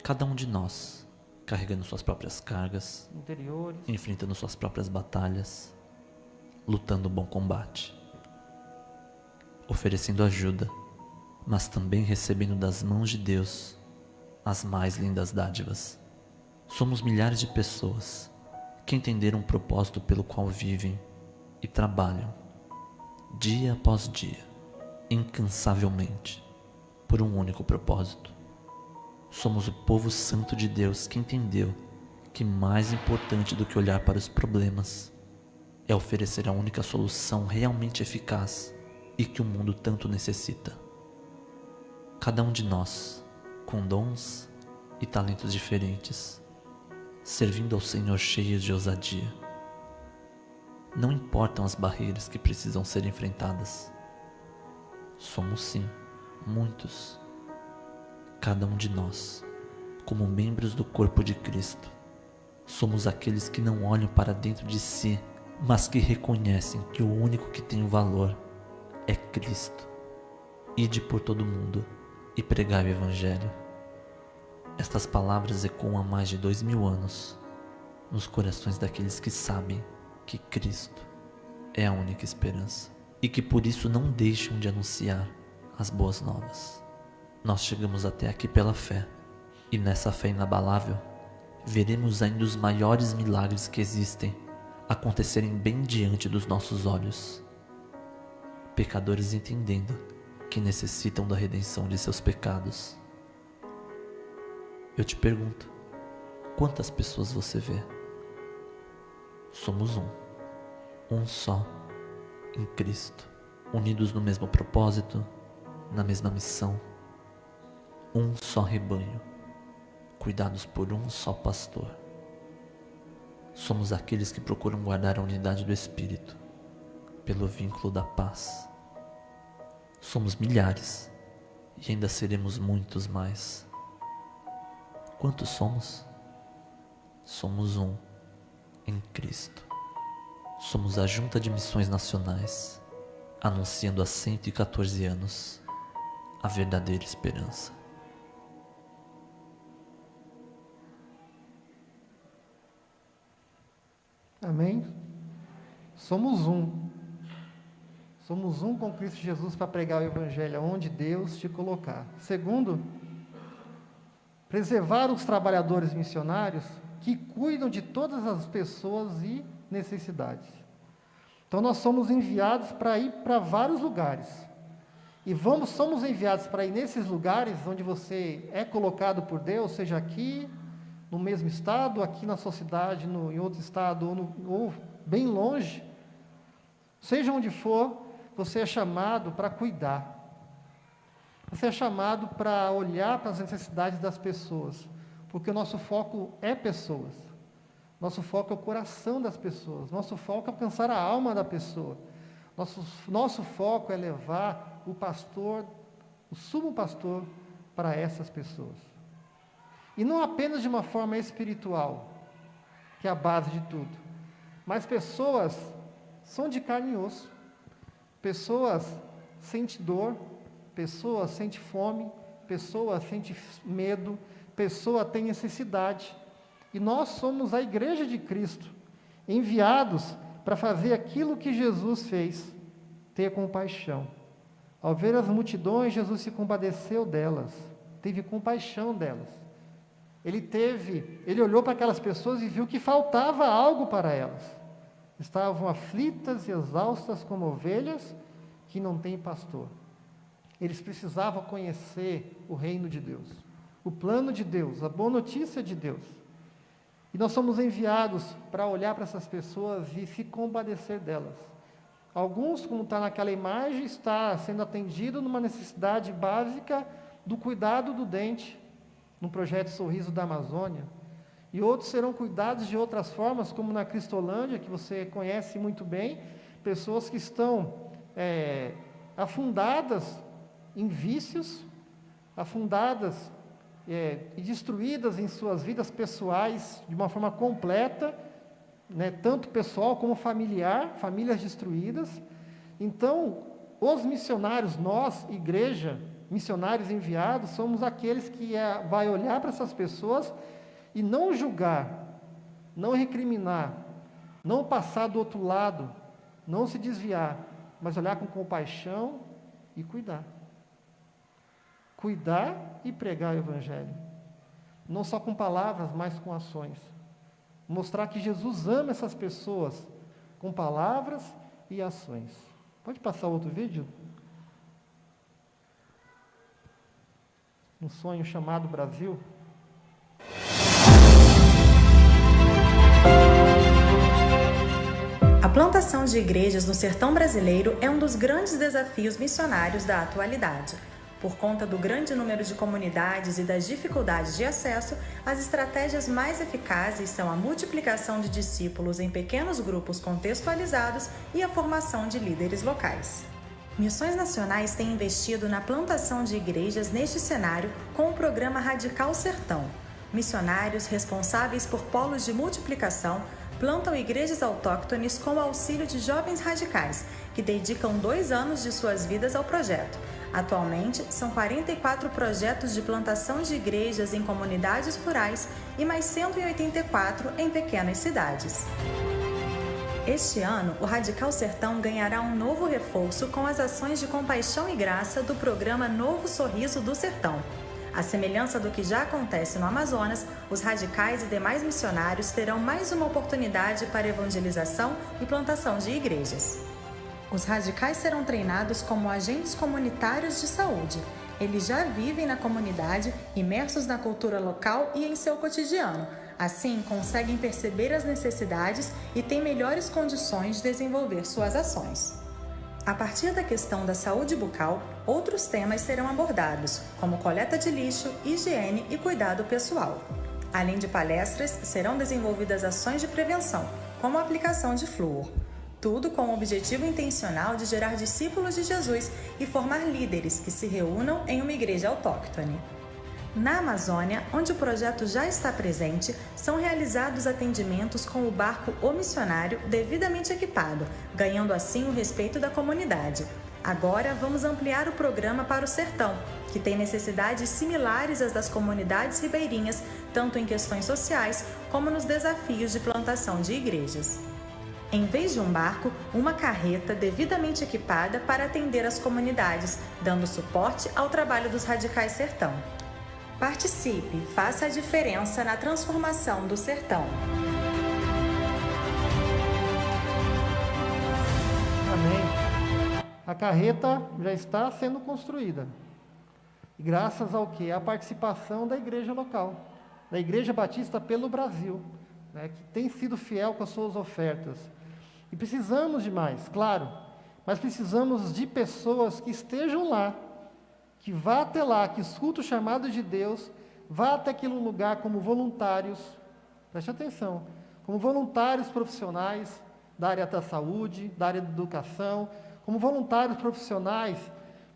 [SPEAKER 6] Cada um de nós, carregando suas próprias cargas,
[SPEAKER 5] interiores,
[SPEAKER 6] enfrentando suas próprias batalhas, lutando o bom combate, oferecendo ajuda, mas também recebendo das mãos de Deus as mais lindas dádivas. Somos milhares de pessoas que entenderam o propósito pelo qual vivem e trabalham, dia após dia, incansavelmente, por um único propósito. Somos o povo santo de Deus que entendeu que mais importante do que olhar para os problemas é oferecer a única solução realmente eficaz e que o mundo tanto necessita. Cada um de nós, com dons e talentos diferentes, servindo ao Senhor cheios de ousadia. Não importam as barreiras que precisam ser enfrentadas. Somos sim, muitos. Cada um de nós, como membros do corpo de Cristo, somos aqueles que não olham para dentro de si, mas que reconhecem que o único que tem o valor é Cristo. Ide por todo o mundo e pregai o Evangelho. Estas palavras ecoam há mais de 2000 anos nos corações daqueles que sabem que Cristo é a única esperança. e que por isso não deixam de anunciar as boas novas. Nós chegamos até aqui pela fé, e nessa fé inabalável, veremos ainda os maiores milagres que existem acontecerem bem diante dos nossos olhos. Pecadores entendendo que necessitam da redenção de seus pecados. Eu te pergunto, quantas pessoas você vê? Somos um só, em Cristo, unidos no mesmo propósito, na mesma missão, um só rebanho, cuidados por um só pastor. Somos aqueles que procuram guardar a unidade do Espírito, pelo vínculo da paz. Somos milhares, e ainda seremos muitos mais. Quantos somos? Somos um, em Cristo. Somos a Junta de Missões Nacionais, anunciando há 114 anos a verdadeira esperança.
[SPEAKER 5] Amém? Somos um. Somos um com Cristo Jesus para pregar o Evangelho onde Deus te colocar. Segundo, preservar os trabalhadores missionários que cuidam de todas as pessoas e necessidades. Então, nós somos enviados para ir para vários lugares. E somos enviados para ir nesses lugares onde você é colocado por Deus, seja aqui, no mesmo estado, aqui na sua cidade, em outro estado, ou bem longe. Seja onde for, você é chamado para cuidar. Você é chamado para olhar para as necessidades das pessoas, porque o nosso foco é pessoas. Nosso foco é o coração das pessoas. Nosso foco é alcançar a alma da pessoa. Nosso foco é levar o pastor, o sumo pastor, para essas pessoas. E não apenas de uma forma espiritual, que é a base de tudo, mas pessoas são de carne e osso. Pessoas sentem dor, pessoas sentem fome, pessoas sentem medo, pessoa tem necessidade. E nós somos a igreja de Cristo, enviados para fazer aquilo que Jesus fez, ter compaixão. Ao ver as multidões, Jesus se compadeceu delas, teve compaixão delas. Ele olhou para aquelas pessoas e viu que faltava algo para elas. Estavam aflitas e exaustas como ovelhas que não têm pastor. Eles precisavam conhecer o reino de Deus, o plano de Deus, a boa notícia de Deus. E nós somos enviados para olhar para essas pessoas e se compadecer delas. Alguns, como está naquela imagem, está sendo atendido numa necessidade básica do cuidado do dente, no projeto Sorriso da Amazônia. E outros serão cuidados de outras formas, como na Cristolândia, que você conhece muito bem, pessoas que estão afundadas em vícios, afundadas e destruídas em suas vidas pessoais de uma forma completa, tanto pessoal como familiar, famílias destruídas. Então, os missionários, nós, igreja, missionários enviados, somos aqueles que vai olhar para essas pessoas e não julgar, não recriminar, não passar do outro lado, não se desviar, mas olhar com compaixão e cuidar. Cuidar e pregar o Evangelho. Não só com palavras, mas com ações. Mostrar que Jesus ama essas pessoas com palavras e ações. Pode passar outro vídeo? Um sonho chamado Brasil.
[SPEAKER 7] A plantação de igrejas no sertão brasileiro é um dos grandes desafios missionários da atualidade. Por conta do grande número de comunidades e das dificuldades de acesso, as estratégias mais eficazes são a multiplicação de discípulos em pequenos grupos contextualizados e a formação de líderes locais. Missões Nacionais têm investido na plantação de igrejas neste cenário com o programa Radical Sertão. Missionários responsáveis por polos de multiplicação plantam igrejas autóctones com o auxílio de jovens radicais, que dedicam 2 anos de suas vidas ao projeto. Atualmente, são 44 projetos de plantação de igrejas em comunidades rurais e mais 184 em pequenas cidades. Este ano, o Radical Sertão ganhará um novo reforço com as ações de compaixão e graça do programa Novo Sorriso do Sertão. À semelhança do que já acontece no Amazonas, os radicais e demais missionários terão mais uma oportunidade para evangelização e plantação de igrejas. Os radicais serão treinados como agentes comunitários de saúde. Eles já vivem na comunidade, imersos na cultura local e em seu cotidiano. Assim, conseguem perceber as necessidades e têm melhores condições de desenvolver suas ações. A partir da questão da saúde bucal, outros temas serão abordados, como coleta de lixo, higiene e cuidado pessoal. Além de palestras, serão desenvolvidas ações de prevenção, como a aplicação de flúor. Tudo com o objetivo intencional de gerar discípulos de Jesus e formar líderes que se reúnam em uma igreja autóctone. Na Amazônia, onde o projeto já está presente, são realizados atendimentos com o barco O Missionário devidamente equipado, ganhando assim o respeito da comunidade. Agora vamos ampliar o programa para o Sertão, que tem necessidades similares às das comunidades ribeirinhas, tanto em questões sociais como nos desafios de plantação de igrejas. Em vez de um barco, uma carreta devidamente equipada para atender as comunidades, dando suporte ao trabalho dos Radicais Sertão. Participe, faça a diferença na transformação do sertão.
[SPEAKER 5] Amém. A carreta já está sendo construída. E graças ao quê? A participação da igreja local, da Igreja Batista pelo Brasil, né, que tem sido fiel com as suas ofertas. E precisamos de mais, claro, mas precisamos de pessoas que estejam lá, que vá até lá, que escuta o chamado de Deus, vá até aquele lugar como voluntários, preste atenção, como voluntários profissionais da área da saúde, da área da educação, como voluntários profissionais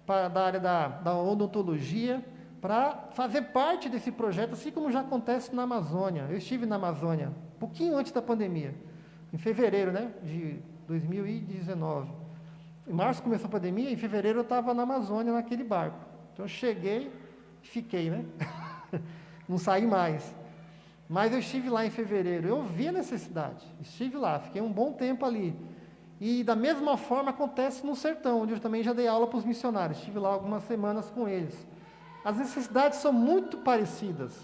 [SPEAKER 5] da área da odontologia, para fazer parte desse projeto, assim como já acontece na Amazônia. Eu estive na Amazônia, um pouquinho antes da pandemia, em fevereiro, de 2019. Em março começou a pandemia, em fevereiro eu estava na Amazônia, naquele barco. Então eu cheguei, fiquei, Não saí mais. Mas eu estive lá em fevereiro, eu vi a necessidade, estive lá, fiquei um bom tempo ali. E da mesma forma acontece no sertão, onde eu também já dei aula para os missionários, estive lá algumas semanas com eles. As necessidades são muito parecidas.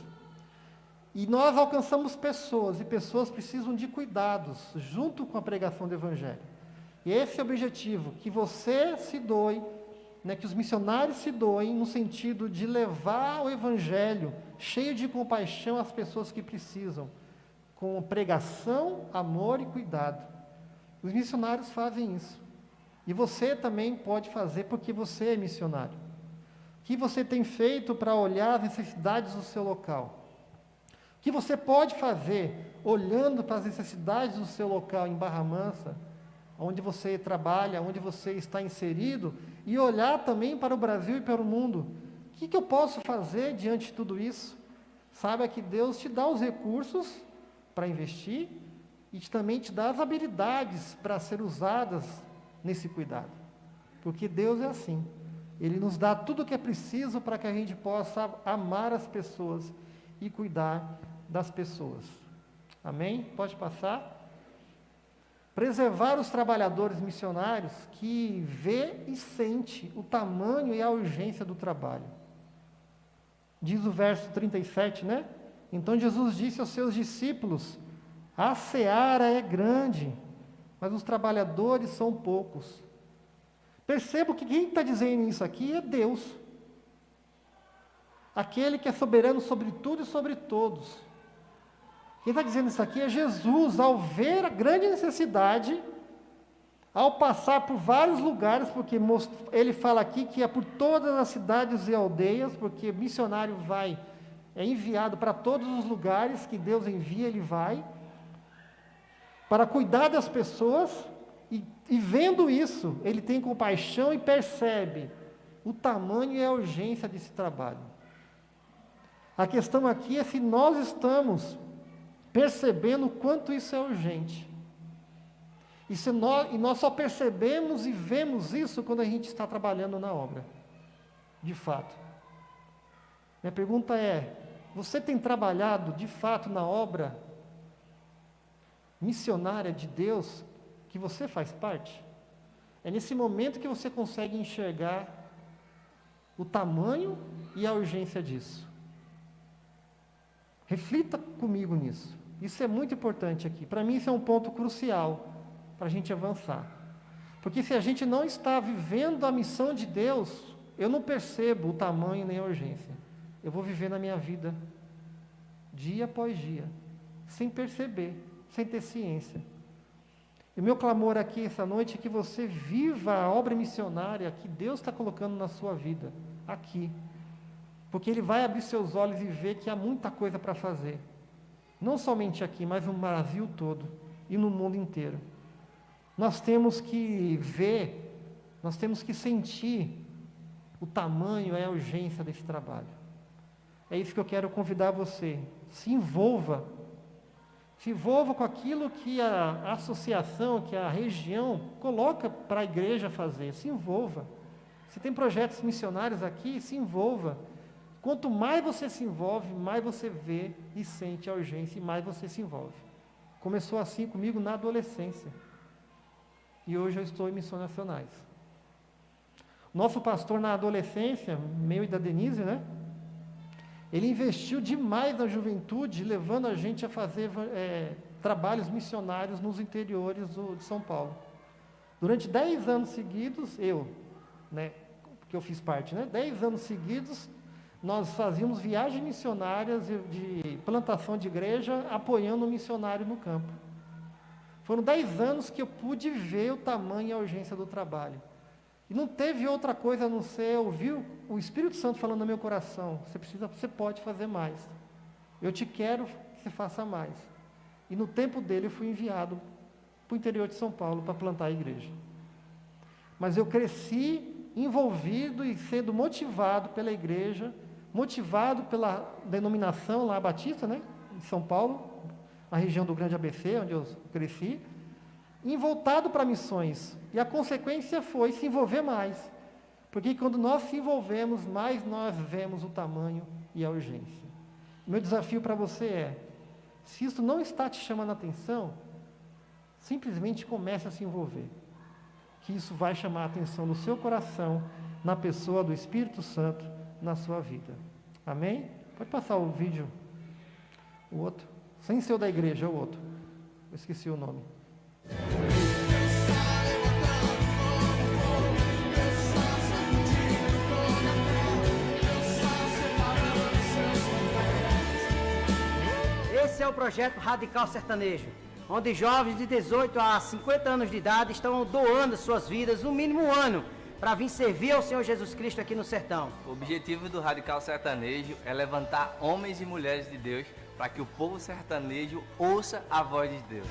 [SPEAKER 5] E nós alcançamos pessoas, e pessoas precisam de cuidados, junto com a pregação do Evangelho. E esse é o objetivo, que você se doe, que os missionários se doem no sentido de levar o Evangelho cheio de compaixão às pessoas que precisam, com pregação, amor e cuidado. Os missionários fazem isso. E você também pode fazer porque você é missionário. O que você tem feito para olhar as necessidades do seu local? O que você pode fazer olhando para as necessidades do seu local em Barra Mansa, onde você trabalha, onde você está inserido, e olhar também para o Brasil e para o mundo? O que eu posso fazer diante de tudo isso? Saiba que Deus te dá os recursos para investir e também te dá as habilidades para ser usadas nesse cuidado. Porque Deus é assim. Ele nos dá tudo o que é preciso para que a gente possa amar as pessoas e cuidar das pessoas. Amém? Pode passar. Preservar os trabalhadores missionários que vê e sente o tamanho e a urgência do trabalho. Diz o verso 37, Então Jesus disse aos seus discípulos: a seara é grande, mas os trabalhadores são poucos. Perceba que quem está dizendo isso aqui é Deus. Aquele que é soberano sobre tudo e sobre todos. Quem está dizendo isso aqui é Jesus, ao ver a grande necessidade, ao passar por vários lugares, porque ele fala aqui que é por todas as cidades e aldeias, porque missionário é enviado para todos os lugares que Deus envia, ele vai, para cuidar das pessoas, e vendo isso, ele tem compaixão e percebe o tamanho e a urgência desse trabalho. A questão aqui é se nós estamos percebendo o quanto isso é urgente. E nós só percebemos e vemos isso quando a gente está trabalhando na obra, de fato. Minha pergunta é: você tem trabalhado de fato na obra missionária de Deus, que você faz parte, é nesse momento que você consegue enxergar o tamanho e a urgência disso. Reflita comigo nisso. Isso é muito importante aqui. Para mim, isso é um ponto crucial para a gente avançar. Porque se a gente não está vivendo a missão de Deus, eu não percebo o tamanho nem a urgência. Eu vou viver na minha vida, dia após dia, sem perceber, sem ter ciência. E o meu clamor aqui essa noite é que você viva a obra missionária que Deus está colocando na sua vida, aqui. Porque Ele vai abrir seus olhos e ver que há muita coisa para fazer. Não somente aqui, mas no Brasil todo e no mundo inteiro. Nós temos que ver, nós temos que sentir o tamanho e a urgência desse trabalho. É isso que eu quero convidar você. Se envolva. Se envolva com aquilo que a associação, que a região coloca para a igreja fazer. Se envolva. Se tem projetos missionários aqui, se envolva. Quanto mais você se envolve, mais você vê e sente a urgência e mais você se envolve. Começou assim comigo na adolescência. E hoje eu estou em Missões Nacionais. Nosso pastor na adolescência, meu e da Denise, né? Ele investiu demais na juventude, levando a gente a fazer trabalhos missionários nos interiores de São Paulo. Durante 10 anos seguidos, porque eu fiz parte, 10 anos seguidos, nós fazíamos viagens missionárias de plantação de igreja, apoiando o missionário no campo. Foram 10 anos que eu pude ver o tamanho e a urgência do trabalho. E não teve outra coisa a não ser ouvir o Espírito Santo falando no meu coração: você pode fazer mais. Eu te quero que você faça mais. E no tempo dele eu fui enviado para o interior de São Paulo para plantar a igreja. Mas eu cresci envolvido e sendo motivado pela igreja, motivado pela denominação lá batista, em São Paulo, na região do Grande ABC, onde eu cresci, e voltado para missões. E a consequência foi se envolver mais. Porque quando nós se envolvemos, mais nós vemos o tamanho e a urgência. Meu desafio para você é, se isso não está te chamando a atenção, simplesmente comece a se envolver. Que isso vai chamar a atenção no seu coração, na pessoa do Espírito Santo, na sua vida. Amém? Pode passar o vídeo, o outro. Sem ser o da igreja, é o outro. Eu esqueci o nome.
[SPEAKER 8] Esse é o projeto Radical Sertanejo, onde jovens de 18 a 50 anos de idade estão doando suas vidas, no mínimo um ano, para vir servir ao Senhor Jesus Cristo aqui no sertão.
[SPEAKER 9] O objetivo do Radical Sertanejo é levantar homens e mulheres de Deus para que o povo sertanejo ouça a voz de Deus.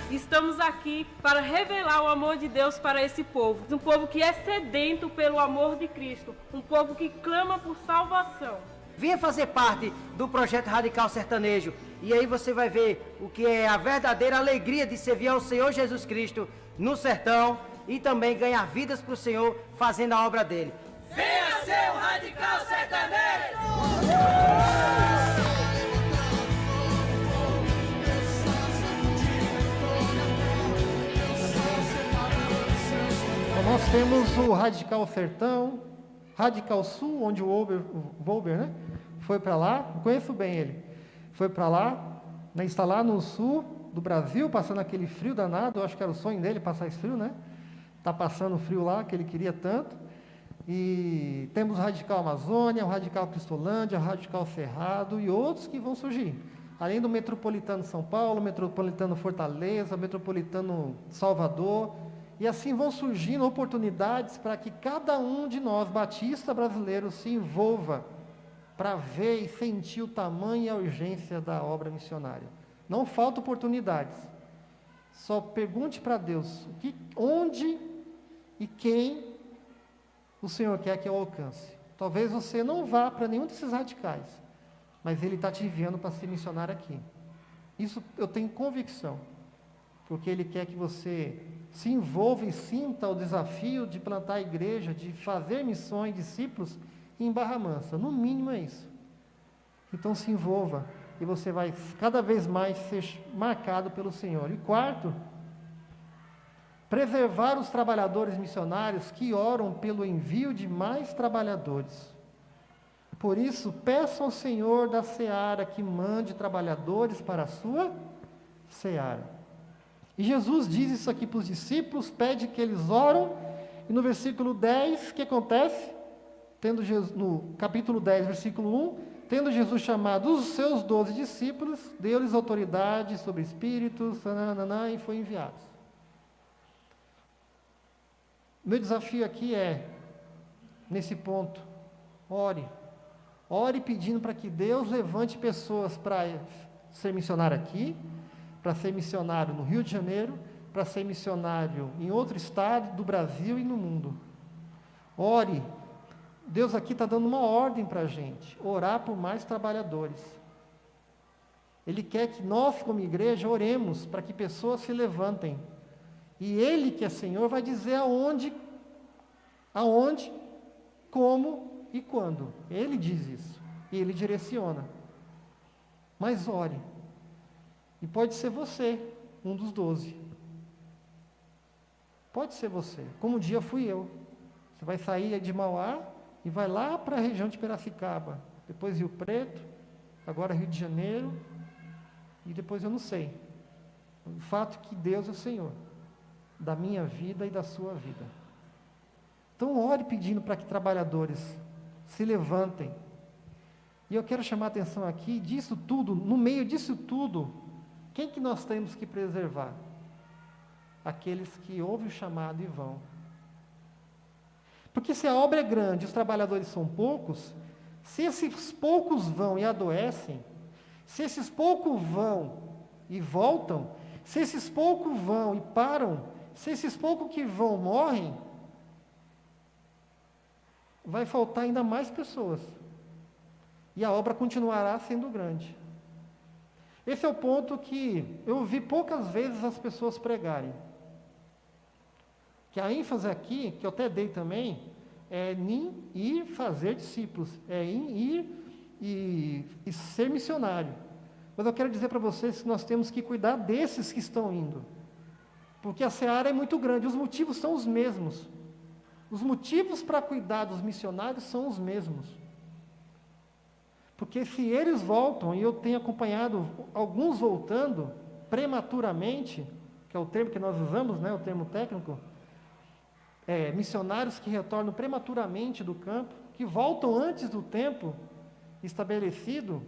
[SPEAKER 10] Estamos aqui para revelar o amor de Deus para esse povo. Um povo que é sedento pelo amor de Cristo. Um povo que clama por salvação.
[SPEAKER 8] Venha fazer parte do projeto Radical Sertanejo. E aí você vai ver o que é a verdadeira alegria de servir ao Senhor Jesus Cristo no sertão e também ganhar vidas para o Senhor fazendo a obra dele.
[SPEAKER 11] Venha ser um Radical Sertanejo!
[SPEAKER 5] Nós temos o Radical Sertão, Radical Sul, onde o Wolber, foi para lá, eu conheço bem ele, foi para lá, está lá no sul do Brasil, passando aquele frio danado, eu acho que era o sonho dele passar esse frio, está passando frio lá, que ele queria tanto, e temos o Radical Amazônia, o Radical Cristolândia, o Radical Cerrado e outros que vão surgir, além do Metropolitano São Paulo, Metropolitano Fortaleza, Metropolitano Salvador. E assim vão surgindo oportunidades para que cada um de nós, batista brasileiro, se envolva para ver e sentir o tamanho e a urgência da obra missionária. Não falta oportunidades. Só pergunte para Deus onde e quem o Senhor quer que eu alcance. Talvez você não vá para nenhum desses radicais, mas Ele está te enviando para ser missionário aqui. Isso eu tenho convicção, porque Ele quer que você se envolva e sinta o desafio de plantar a igreja, de fazer missões, discípulos em Barra Mansa. No mínimo é isso. Então se envolva, e você vai cada vez mais ser marcado pelo Senhor. E quarto, preservar os trabalhadores missionários que oram pelo envio de mais trabalhadores. Por isso, peça ao Senhor da seara que mande trabalhadores para a sua seara. E Jesus diz isso aqui para os discípulos, pede que eles oram, e no versículo 10, o que acontece? No capítulo 10, versículo 1, tendo Jesus chamado os seus 12 discípulos, deu-lhes autoridade sobre espíritos, e foi enviados. Meu desafio aqui é, nesse ponto, ore. Ore pedindo para que Deus levante pessoas para ser missionário aqui, para ser missionário no Rio de Janeiro, para ser missionário em outro estado do Brasil e no mundo. Ore. Deus aqui está dando uma ordem para a gente, orar por mais trabalhadores. Ele quer que nós, como igreja, oremos para que pessoas se levantem. E Ele, que é Senhor, vai dizer aonde, como e quando. Ele diz isso. E Ele direciona. Mas ore. E pode ser você, um dos 12. Pode ser você. Como um dia fui eu. Você vai sair de Mauá e vai lá para a região de Piracicaba. Depois Rio Preto, agora Rio de Janeiro. E depois eu não sei. O fato é que Deus é o Senhor da minha vida e da sua vida. Então ore pedindo para que trabalhadores se levantem. E eu quero chamar a atenção aqui, disso tudo, no meio disso tudo, quem que nós temos que preservar? Aqueles que ouvem o chamado e vão. Porque se a obra é grande e os trabalhadores são poucos, se esses poucos vão e adoecem, se esses poucos vão e voltam, se esses poucos vão e param, se esses poucos que vão morrem, vai faltar ainda mais pessoas. E a obra continuará sendo grande. Esse é o ponto que eu vi poucas vezes as pessoas pregarem. Que a ênfase aqui, que eu até dei também, é em ir fazer discípulos, é em ir e ser missionário. Mas eu quero dizer para vocês que nós temos que cuidar desses que estão indo. Porque a seara é muito grande, os motivos são os mesmos. Os motivos para cuidar dos missionários são os mesmos. Porque se eles voltam, e eu tenho acompanhado alguns voltando prematuramente, que é o termo que nós usamos, né, o termo técnico, missionários que retornam prematuramente do campo, que voltam antes do tempo estabelecido,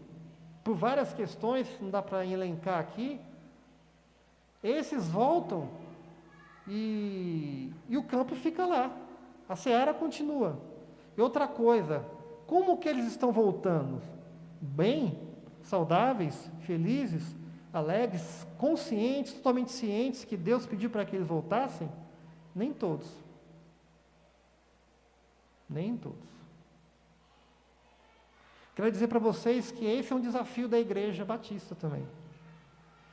[SPEAKER 5] por várias questões, não dá para elencar aqui, esses voltam e o campo fica lá, a seara continua. E outra coisa, como que eles estão voltando? Bem, saudáveis, felizes, alegres, conscientes, totalmente cientes que Deus pediu para que eles voltassem? Nem todos. Nem todos. Quero dizer para vocês que esse é um desafio da Igreja Batista também.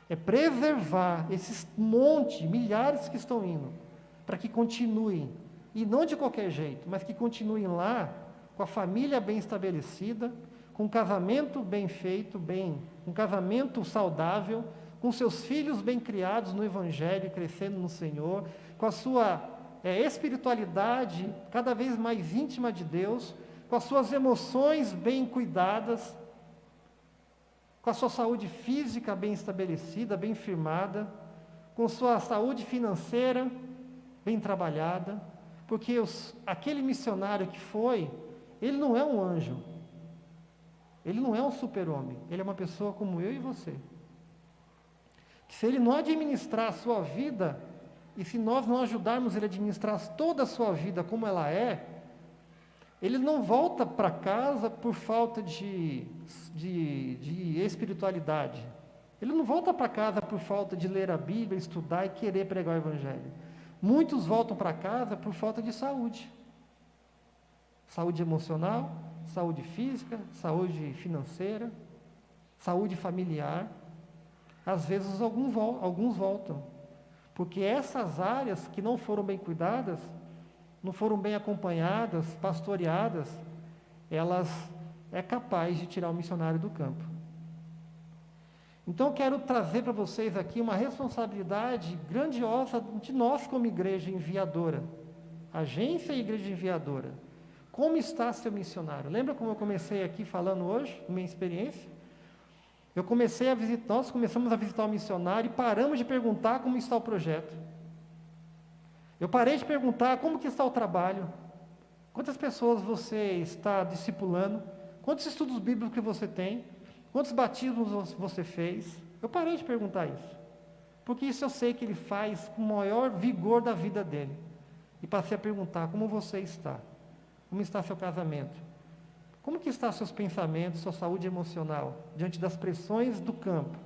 [SPEAKER 5] É preservar esses milhares que estão indo, para que continuem, e não de qualquer jeito, mas que continuem lá, com a família bem estabelecida, com um casamento bem feito, um casamento saudável, com seus filhos bem criados no Evangelho, crescendo no Senhor, com a sua espiritualidade cada vez mais íntima de Deus, com as suas emoções bem cuidadas, com a sua saúde física bem estabelecida, bem firmada, com sua saúde financeira bem trabalhada, porque aquele missionário que foi, ele não é um anjo, ele não é um super-homem, ele é uma pessoa como eu e você. Que se ele não administrar a sua vida, e se nós não ajudarmos ele a administrar toda a sua vida como ela é, ele não volta para casa por falta de espiritualidade. Ele não volta para casa por falta de ler a Bíblia, estudar e querer pregar o Evangelho. Muitos voltam para casa por falta de saúde. Saúde emocional, saúde física, saúde financeira, saúde familiar. Às vezes alguns voltam, porque essas áreas que não foram bem cuidadas, não foram bem acompanhadas, pastoreadas, elas é capaz de tirar o missionário do campo. Então, eu quero trazer para vocês aqui uma responsabilidade grandiosa de nós como igreja enviadora, agência e igreja enviadora. Como está seu missionário? Lembra como eu comecei aqui falando hoje, minha experiência? Nós começamos a visitar o missionário e paramos de perguntar como está o projeto. Eu parei de perguntar como que está o trabalho, quantas pessoas você está discipulando, quantos estudos bíblicos que você tem, quantos batismos você fez. Eu parei de perguntar isso, porque isso eu sei que ele faz com o maior vigor da vida dele. E passei a perguntar como você está, como está seu casamento, como que estão seus pensamentos, sua saúde emocional, diante das pressões do campo.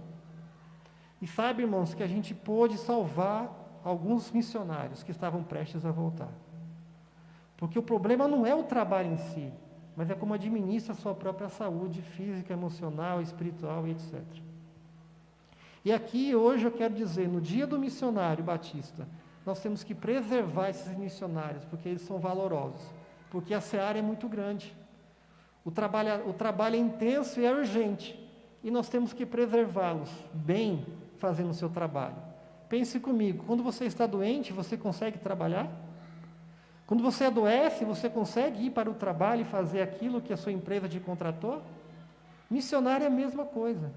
[SPEAKER 5] E sabe, irmãos, que a gente pôde salvar alguns missionários que estavam prestes a voltar. Porque o problema não é o trabalho em si, mas é como administra a sua própria saúde física, emocional, espiritual e etc. E aqui, hoje, eu quero dizer, no dia do missionário batista, nós temos que preservar esses missionários, porque eles são valorosos, porque a seara é muito grande. O trabalho é intenso e é urgente, e nós temos que preservá-los bem fazendo o seu trabalho. Pense comigo, quando você está doente, você consegue trabalhar? Quando você adoece, você consegue ir para o trabalho e fazer aquilo que a sua empresa te contratou? Missionário é a mesma coisa.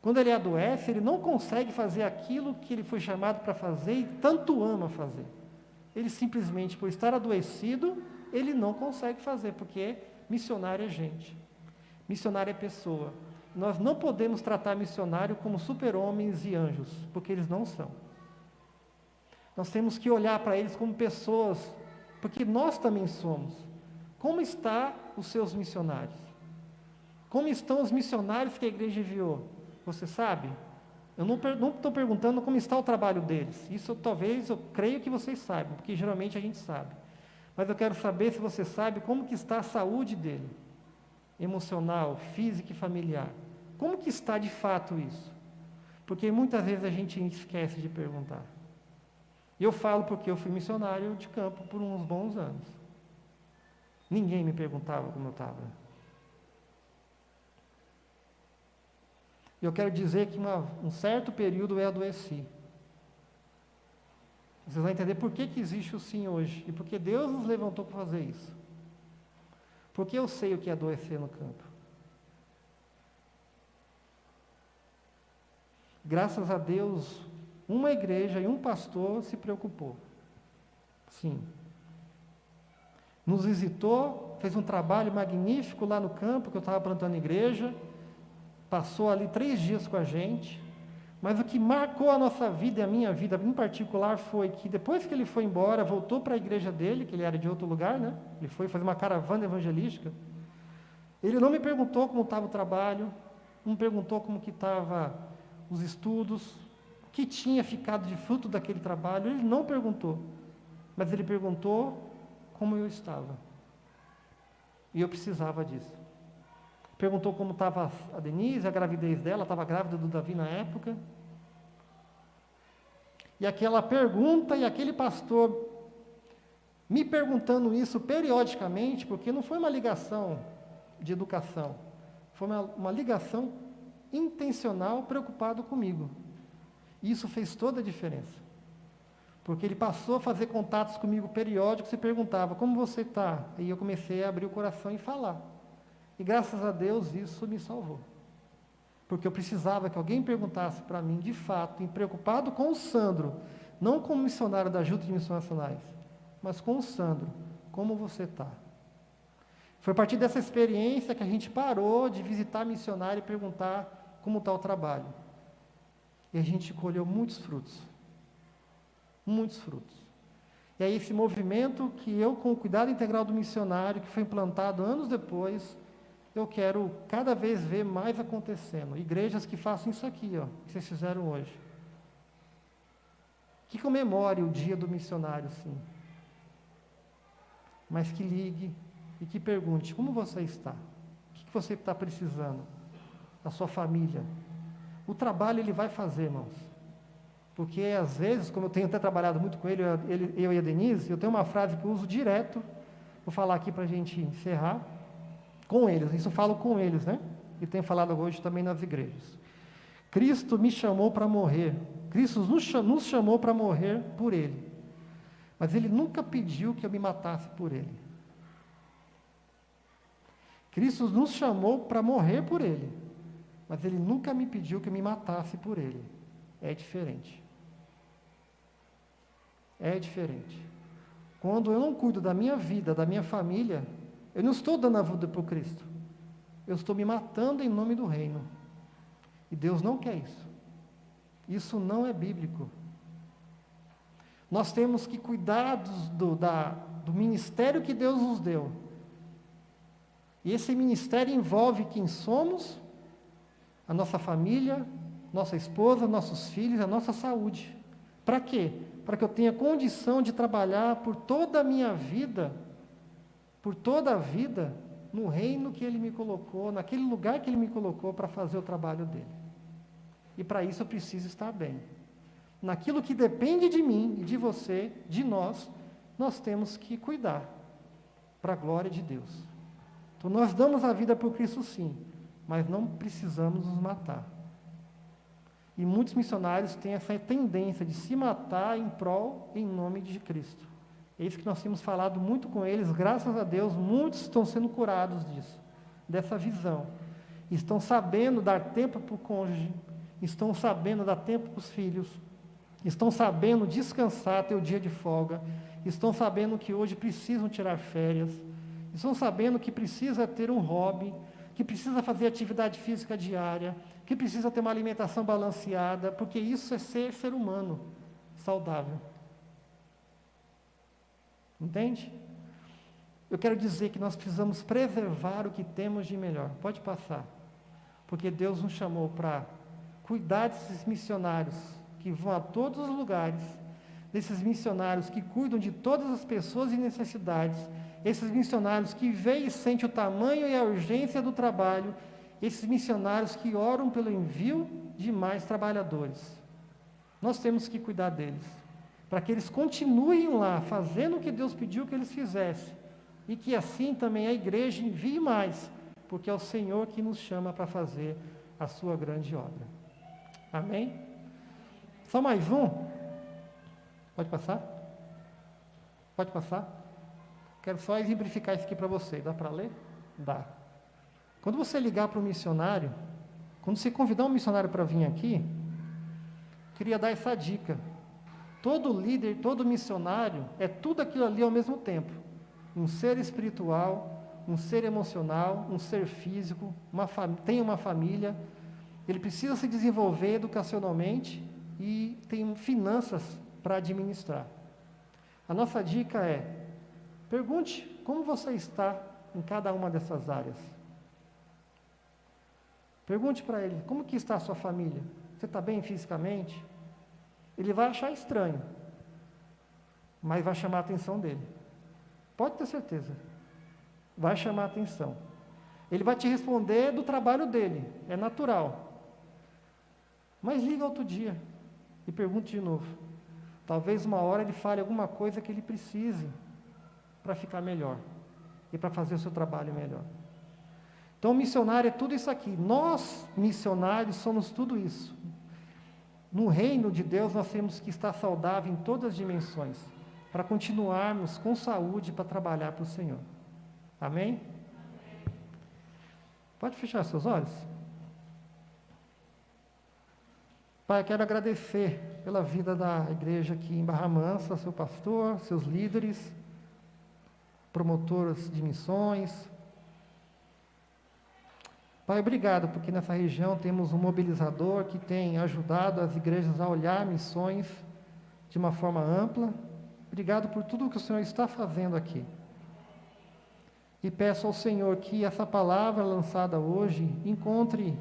[SPEAKER 5] Quando ele adoece, ele não consegue fazer aquilo que ele foi chamado para fazer e tanto ama fazer. Ele simplesmente, por estar adoecido, ele não consegue fazer, porque missionário é gente. Missionário é pessoa. Nós não podemos tratar missionário como super-homens e anjos, porque eles não são. Nós temos que olhar para eles como pessoas, porque nós também somos. Como estão os seus missionários? Como estão os missionários que a igreja enviou? Você sabe? Eu não estou perguntando como está o trabalho deles. Isso talvez, eu creio que vocês saibam, porque geralmente a gente sabe. Mas eu quero saber se você sabe como que está a saúde dele, emocional, física e familiar. Como que está de fato isso? Porque muitas vezes a gente esquece de perguntar. E eu falo porque eu fui missionário de campo por uns bons anos. Ninguém me perguntava como eu estava. Eu quero dizer que um certo período eu adoeci. Vocês vão entender por que existe o sim hoje. E por que Deus nos levantou para fazer isso. Porque eu sei o que é adoecer no campo. Graças a Deus, uma igreja e um pastor se preocupou. Sim. Nos visitou, fez um trabalho magnífico lá no campo, que eu estava plantando igreja. Passou ali 3 dias com a gente. Mas o que marcou a nossa vida e a minha vida em particular foi que depois que ele foi embora, voltou para a igreja dele, que ele era de outro lugar, né? Ele foi fazer uma caravana evangelística. Ele não me perguntou como estava o trabalho, não me perguntou como que estava os estudos, o que tinha ficado de fruto daquele trabalho. Ele não perguntou, mas ele perguntou como eu estava. E eu precisava disso. Perguntou como estava a Denise, a gravidez dela, estava grávida do Davi na época. E aquela pergunta e aquele pastor me perguntando isso periodicamente, porque não foi uma ligação de educação, foi uma ligação intencional, preocupado comigo. E isso fez toda a diferença. Porque ele passou a fazer contatos comigo periódicos e perguntava, como você está? E eu comecei a abrir o coração e falar. E graças a Deus isso me salvou. Porque eu precisava que alguém perguntasse para mim, de fato, preocupado com o Sandro, não como missionário da Junta de Missões Nacionais, mas com o Sandro, como você está? Foi a partir dessa experiência que a gente parou de visitar missionário e perguntar como está o trabalho. E a gente colheu muitos frutos. Muitos frutos. E aí esse movimento que eu, com o cuidado integral do missionário, que foi implantado anos depois, eu quero cada vez ver mais acontecendo. Igrejas que façam isso aqui, ó, que vocês fizeram hoje. Que comemore o dia do missionário, sim. Mas que ligue e que pergunte, como você está? O que você está precisando? Da sua família. O trabalho ele vai fazer, irmãos. Porque às vezes, como eu tenho até trabalhado muito com ele, eu e a Denise, eu tenho uma frase que eu uso direto, vou falar aqui para a gente encerrar, com eles, isso eu falo com eles, né? E tenho falado hoje também nas igrejas. Cristo me chamou para morrer. Cristo nos chamou para morrer por Ele. Mas Ele nunca pediu que eu me matasse por Ele. Cristo nos chamou para morrer por Ele. Mas Ele nunca me pediu que eu me matasse por Ele. É diferente. É diferente. Quando eu não cuido da minha vida, da minha família, eu não estou dando a vida para o Cristo. Eu estou me matando em nome do reino. E Deus não quer isso. Isso não é bíblico. Nós temos que cuidar do ministério que Deus nos deu. E esse ministério envolve quem somos, a nossa família, nossa esposa, nossos filhos, a nossa saúde. Para quê? Para que eu tenha condição de trabalhar por toda a minha vida, por toda a vida, no reino que Ele me colocou, naquele lugar que Ele me colocou para fazer o trabalho dEle. E para isso eu preciso estar bem. Naquilo que depende de mim e de você, de nós temos que cuidar, para a glória de Deus. Então nós damos a vida por Cristo sim, mas não precisamos nos matar. E muitos missionários têm essa tendência de se matar em nome de Cristo. É isso que nós temos falado muito com eles, graças a Deus, muitos estão sendo curados disso, dessa visão. Estão sabendo dar tempo para o cônjuge, estão sabendo dar tempo para os filhos, estão sabendo descansar, ter o dia de folga, estão sabendo que hoje precisam tirar férias, estão sabendo que precisa ter um hobby, que precisa fazer atividade física diária, que precisa ter uma alimentação balanceada, porque isso é ser humano saudável. Entende? Eu quero dizer que nós precisamos preservar o que temos de melhor. Pode passar. Porque Deus nos chamou para cuidar desses missionários que vão a todos os lugares, desses missionários que cuidam de todas as pessoas em necessidades, esses missionários que veem e sentem o tamanho e a urgência do trabalho, esses missionários que oram pelo envio de mais trabalhadores. Nós temos que cuidar deles, para que eles continuem lá, fazendo o que Deus pediu que eles fizessem, e que assim também a igreja envie mais, porque é o Senhor que nos chama para fazer a sua grande obra. Amém? Só mais um? Pode passar? Pode passar? Quero só exemplificar isso aqui para você. Dá para ler? Dá. Quando você ligar para um missionário, quando você convidar um missionário para vir aqui, queria dar essa dica. Todo líder, todo missionário é tudo aquilo ali ao mesmo tempo. Um ser espiritual, um ser emocional, um ser físico, tem uma família, ele precisa se desenvolver educacionalmente e tem finanças para administrar. A nossa dica é: pergunte como você está em cada uma dessas áreas. Pergunte para ele, como que está a sua família? Você está bem fisicamente? Ele vai achar estranho, mas vai chamar a atenção dele. Pode ter certeza. Vai chamar a atenção. Ele vai te responder do trabalho dele, é natural. Mas liga outro dia e pergunte de novo. Talvez uma hora ele fale alguma coisa que ele precise para ficar melhor e para fazer o seu trabalho melhor. Então, o missionário é tudo isso aqui. Nós, missionários, somos tudo isso. No reino de Deus, nós temos que estar saudável em todas as dimensões, para continuarmos com saúde para trabalhar para o Senhor. Amém? Pode fechar seus olhos? Pai, eu quero agradecer pela vida da igreja aqui em Barra Mansa, seu pastor, seus líderes, promotores de missões. Pai, obrigado, porque nessa região temos um mobilizador que tem ajudado as igrejas a olhar missões de uma forma ampla. Obrigado por tudo que o Senhor está fazendo aqui. E peço ao Senhor que essa palavra lançada hoje encontre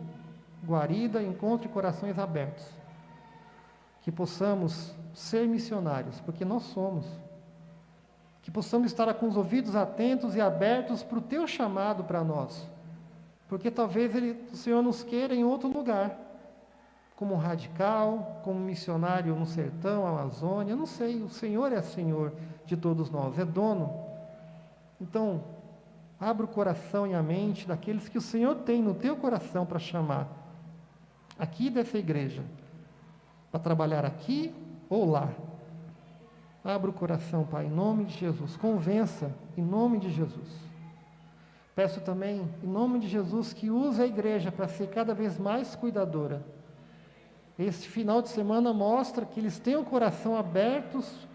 [SPEAKER 5] guarida, encontre corações abertos. Que possamos ser missionários, porque nós somos. Que possamos estar com os ouvidos atentos e abertos para o Teu chamado para nós. Porque talvez o Senhor nos queira em outro lugar, como um radical, como um missionário no sertão, Amazônia, eu não sei, o Senhor é Senhor de todos nós, é dono. Então, abra o coração e a mente daqueles que o Senhor tem no teu coração para chamar. aqui dessa igreja, para trabalhar aqui ou lá. Abra o coração, Pai, em nome de Jesus. Convença, em nome de Jesus. Peço também, em nome de Jesus, que use a igreja para ser cada vez mais cuidadora. Esse final de semana mostra que eles têm o coração abertos,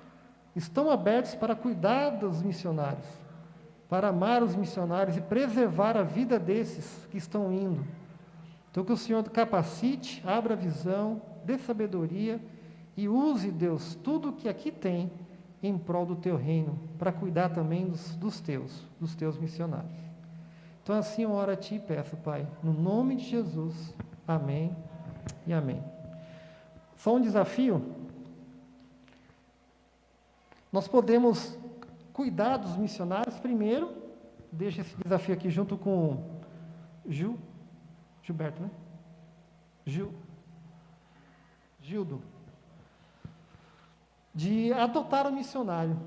[SPEAKER 5] estão abertos para cuidar dos missionários, para amar os missionários e preservar a vida desses que estão indo. Então, que o Senhor capacite, abra a visão, dê sabedoria e use, Deus, tudo que aqui tem em prol do Teu reino, para cuidar também dos teus missionários. Então, assim eu oro a Ti e peço, Pai, no nome de Jesus. Amém e amém. Só um desafio. Nós podemos cuidar dos missionários primeiro. Deixa esse desafio aqui junto com Gilberto, né? Gildo. De adotar o missionário.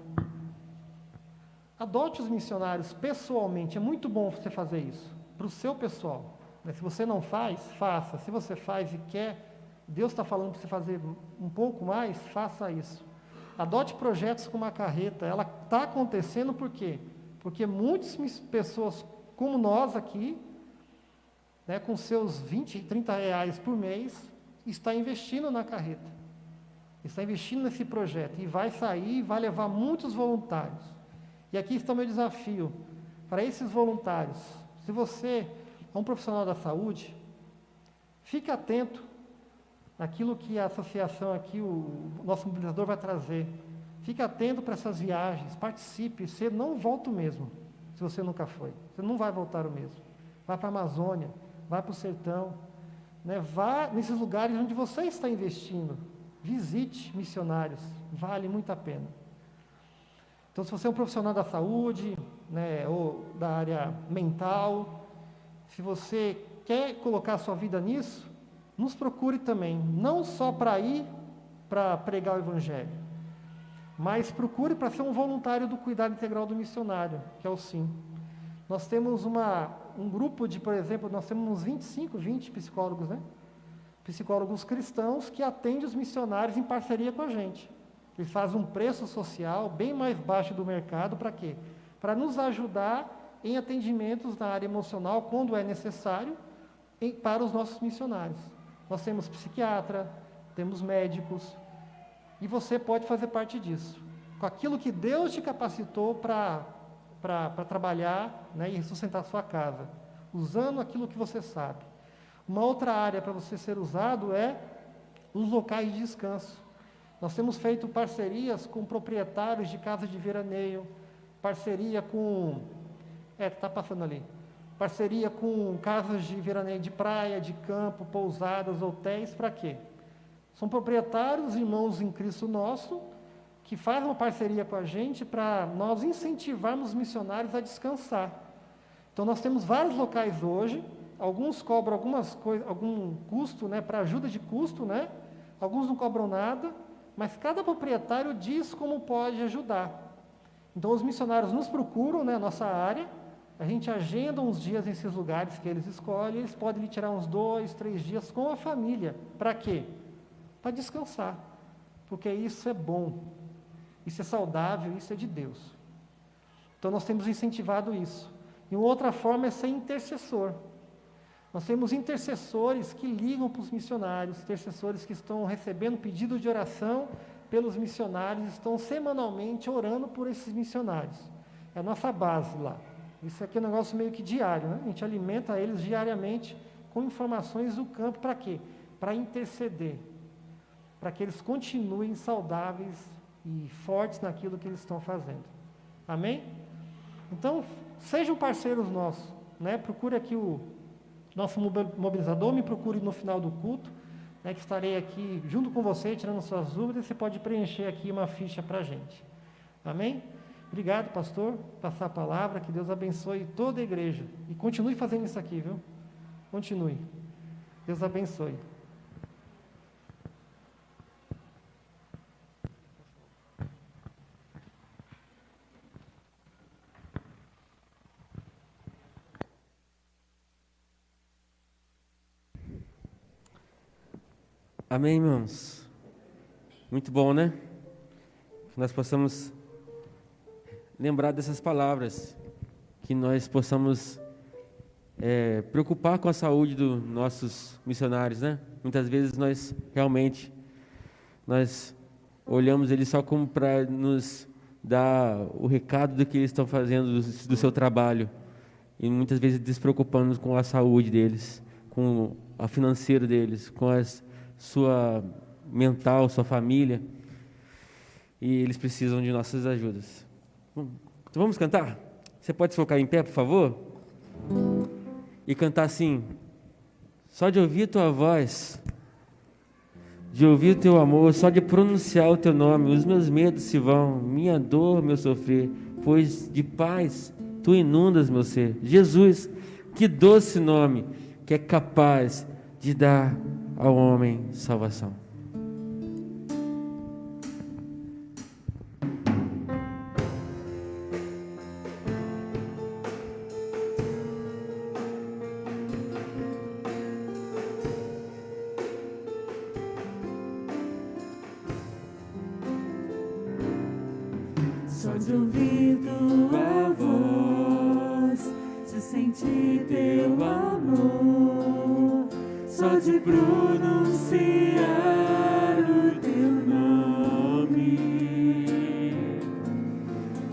[SPEAKER 5] Adote os missionários pessoalmente. É muito bom você fazer isso, para o seu pessoal. Se você não faz, faça. Se você faz e quer, Deus está falando para você fazer um pouco mais, faça isso. Adote projetos com uma carreta. Ela está acontecendo por quê? Porque muitas pessoas como nós aqui, né, com seus 20, 30 reais por mês, está investindo na carreta. Está investindo nesse projeto. E vai sair, vai levar muitos voluntários. E aqui está o meu desafio. Para esses voluntários, se você é um profissional da saúde, fique atento naquilo que a associação aqui, o nosso mobilizador vai trazer. Fique atento para essas viagens, participe. Você não volta o mesmo, se você nunca foi. Você não vai voltar o mesmo. Vá para a Amazônia, vá para o sertão, né? Vá nesses lugares onde você está investindo. Visite missionários, vale muito a pena. Então, se você é um profissional da saúde, né, ou da área mental, se você quer colocar a sua vida nisso, nos procure também, não só para ir para pregar o Evangelho, mas procure para ser um voluntário do cuidado integral do missionário, que é o SIM. Nós temos um grupo de, por exemplo, nós temos uns 25, 20 psicólogos, né? Psicólogos cristãos que atendem os missionários em parceria com a gente. Eles fazem um preço social bem mais baixo do mercado, para quê? Para nos ajudar em atendimentos na área emocional, quando é necessário, para os nossos missionários. Nós temos psiquiatra, temos médicos, e você pode fazer parte disso. Com aquilo que Deus te capacitou para trabalhar, né, e sustentar a sua casa, usando aquilo que você sabe. Uma outra área para você ser usado é os locais de descanso. Nós temos feito parcerias com proprietários de casas de veraneio, parceria com... está passando ali. Parceria com casas de veraneio de praia, de campo, pousadas, hotéis, para quê? São proprietários, irmãos em Cristo nosso, que fazem uma parceria com a gente para nós incentivarmos os missionários a descansar. Então, nós temos vários locais hoje. Alguns cobram algum custo, né, para ajuda de custo, né? Alguns não cobram nada, mas cada proprietário diz como pode ajudar. Então, os missionários nos procuram, né, nossa área, a gente agenda uns dias nesses lugares que eles escolhem, eles podem tirar uns 2, 3 dias com a família. Para quê? Para descansar, porque isso é bom, isso é saudável, isso é de Deus. Então, nós temos incentivado isso. E uma outra forma é ser intercessor. Nós temos intercessores que ligam para os missionários, intercessores que estão recebendo pedido de oração pelos missionários, estão semanalmente orando por esses missionários. É a nossa base lá. Isso aqui é um negócio meio que diário, né? A gente alimenta eles diariamente com informações do campo. Para quê? Para interceder, para que eles continuem saudáveis e fortes naquilo que eles estão fazendo. Amém? Então, sejam parceiros nossos, né? Procure aqui o nosso mobilizador, me procure no final do culto, né, que estarei aqui junto com você, tirando suas dúvidas. Você pode preencher aqui uma ficha para a gente. Amém? Obrigado, pastor, passar a palavra, que Deus abençoe toda a igreja. E continue fazendo isso aqui, viu? Continue. Deus abençoe.
[SPEAKER 2] Amém, irmãos? Muito bom, né? Que nós possamos lembrar dessas palavras, que nós possamos preocupar com a saúde dos nossos missionários, né? Muitas vezes nós realmente olhamos eles só como para nos dar o recado do que eles estão fazendo do seu trabalho, e muitas vezes despreocupando com a saúde deles, com a financeira deles, com sua mental, sua família, e eles precisam de nossas ajudas. Então vamos cantar? Você pode se colocar em pé, por favor? E cantar assim: só de ouvir tua voz, de ouvir o teu amor, só de pronunciar o teu nome, os meus medos se vão, minha dor, meu sofrer, pois de paz tu inundas meu ser. Jesus, que doce nome, que é capaz de dar ao homem salvação.
[SPEAKER 12] Só de ouvir tua voz, de sentir teu amor, só de pronunciar o teu nome,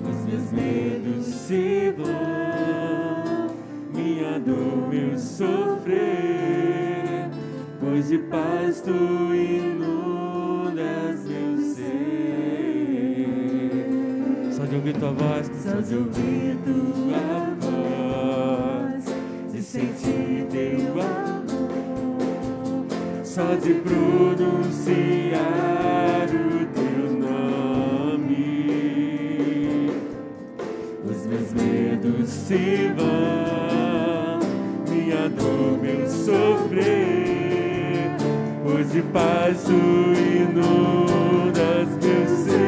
[SPEAKER 12] os meus medos se vão, minha dor, meu sofrer, pois de paz tu inundas meu ser.
[SPEAKER 2] Só de ouvir tua voz,
[SPEAKER 12] só de ouvir tua voz, de sentir teu amor,
[SPEAKER 2] só de pronunciar o teu nome,
[SPEAKER 12] os meus medos
[SPEAKER 2] se vão, minha dor, meu sofrer, pois de paz tu inundas meu ser.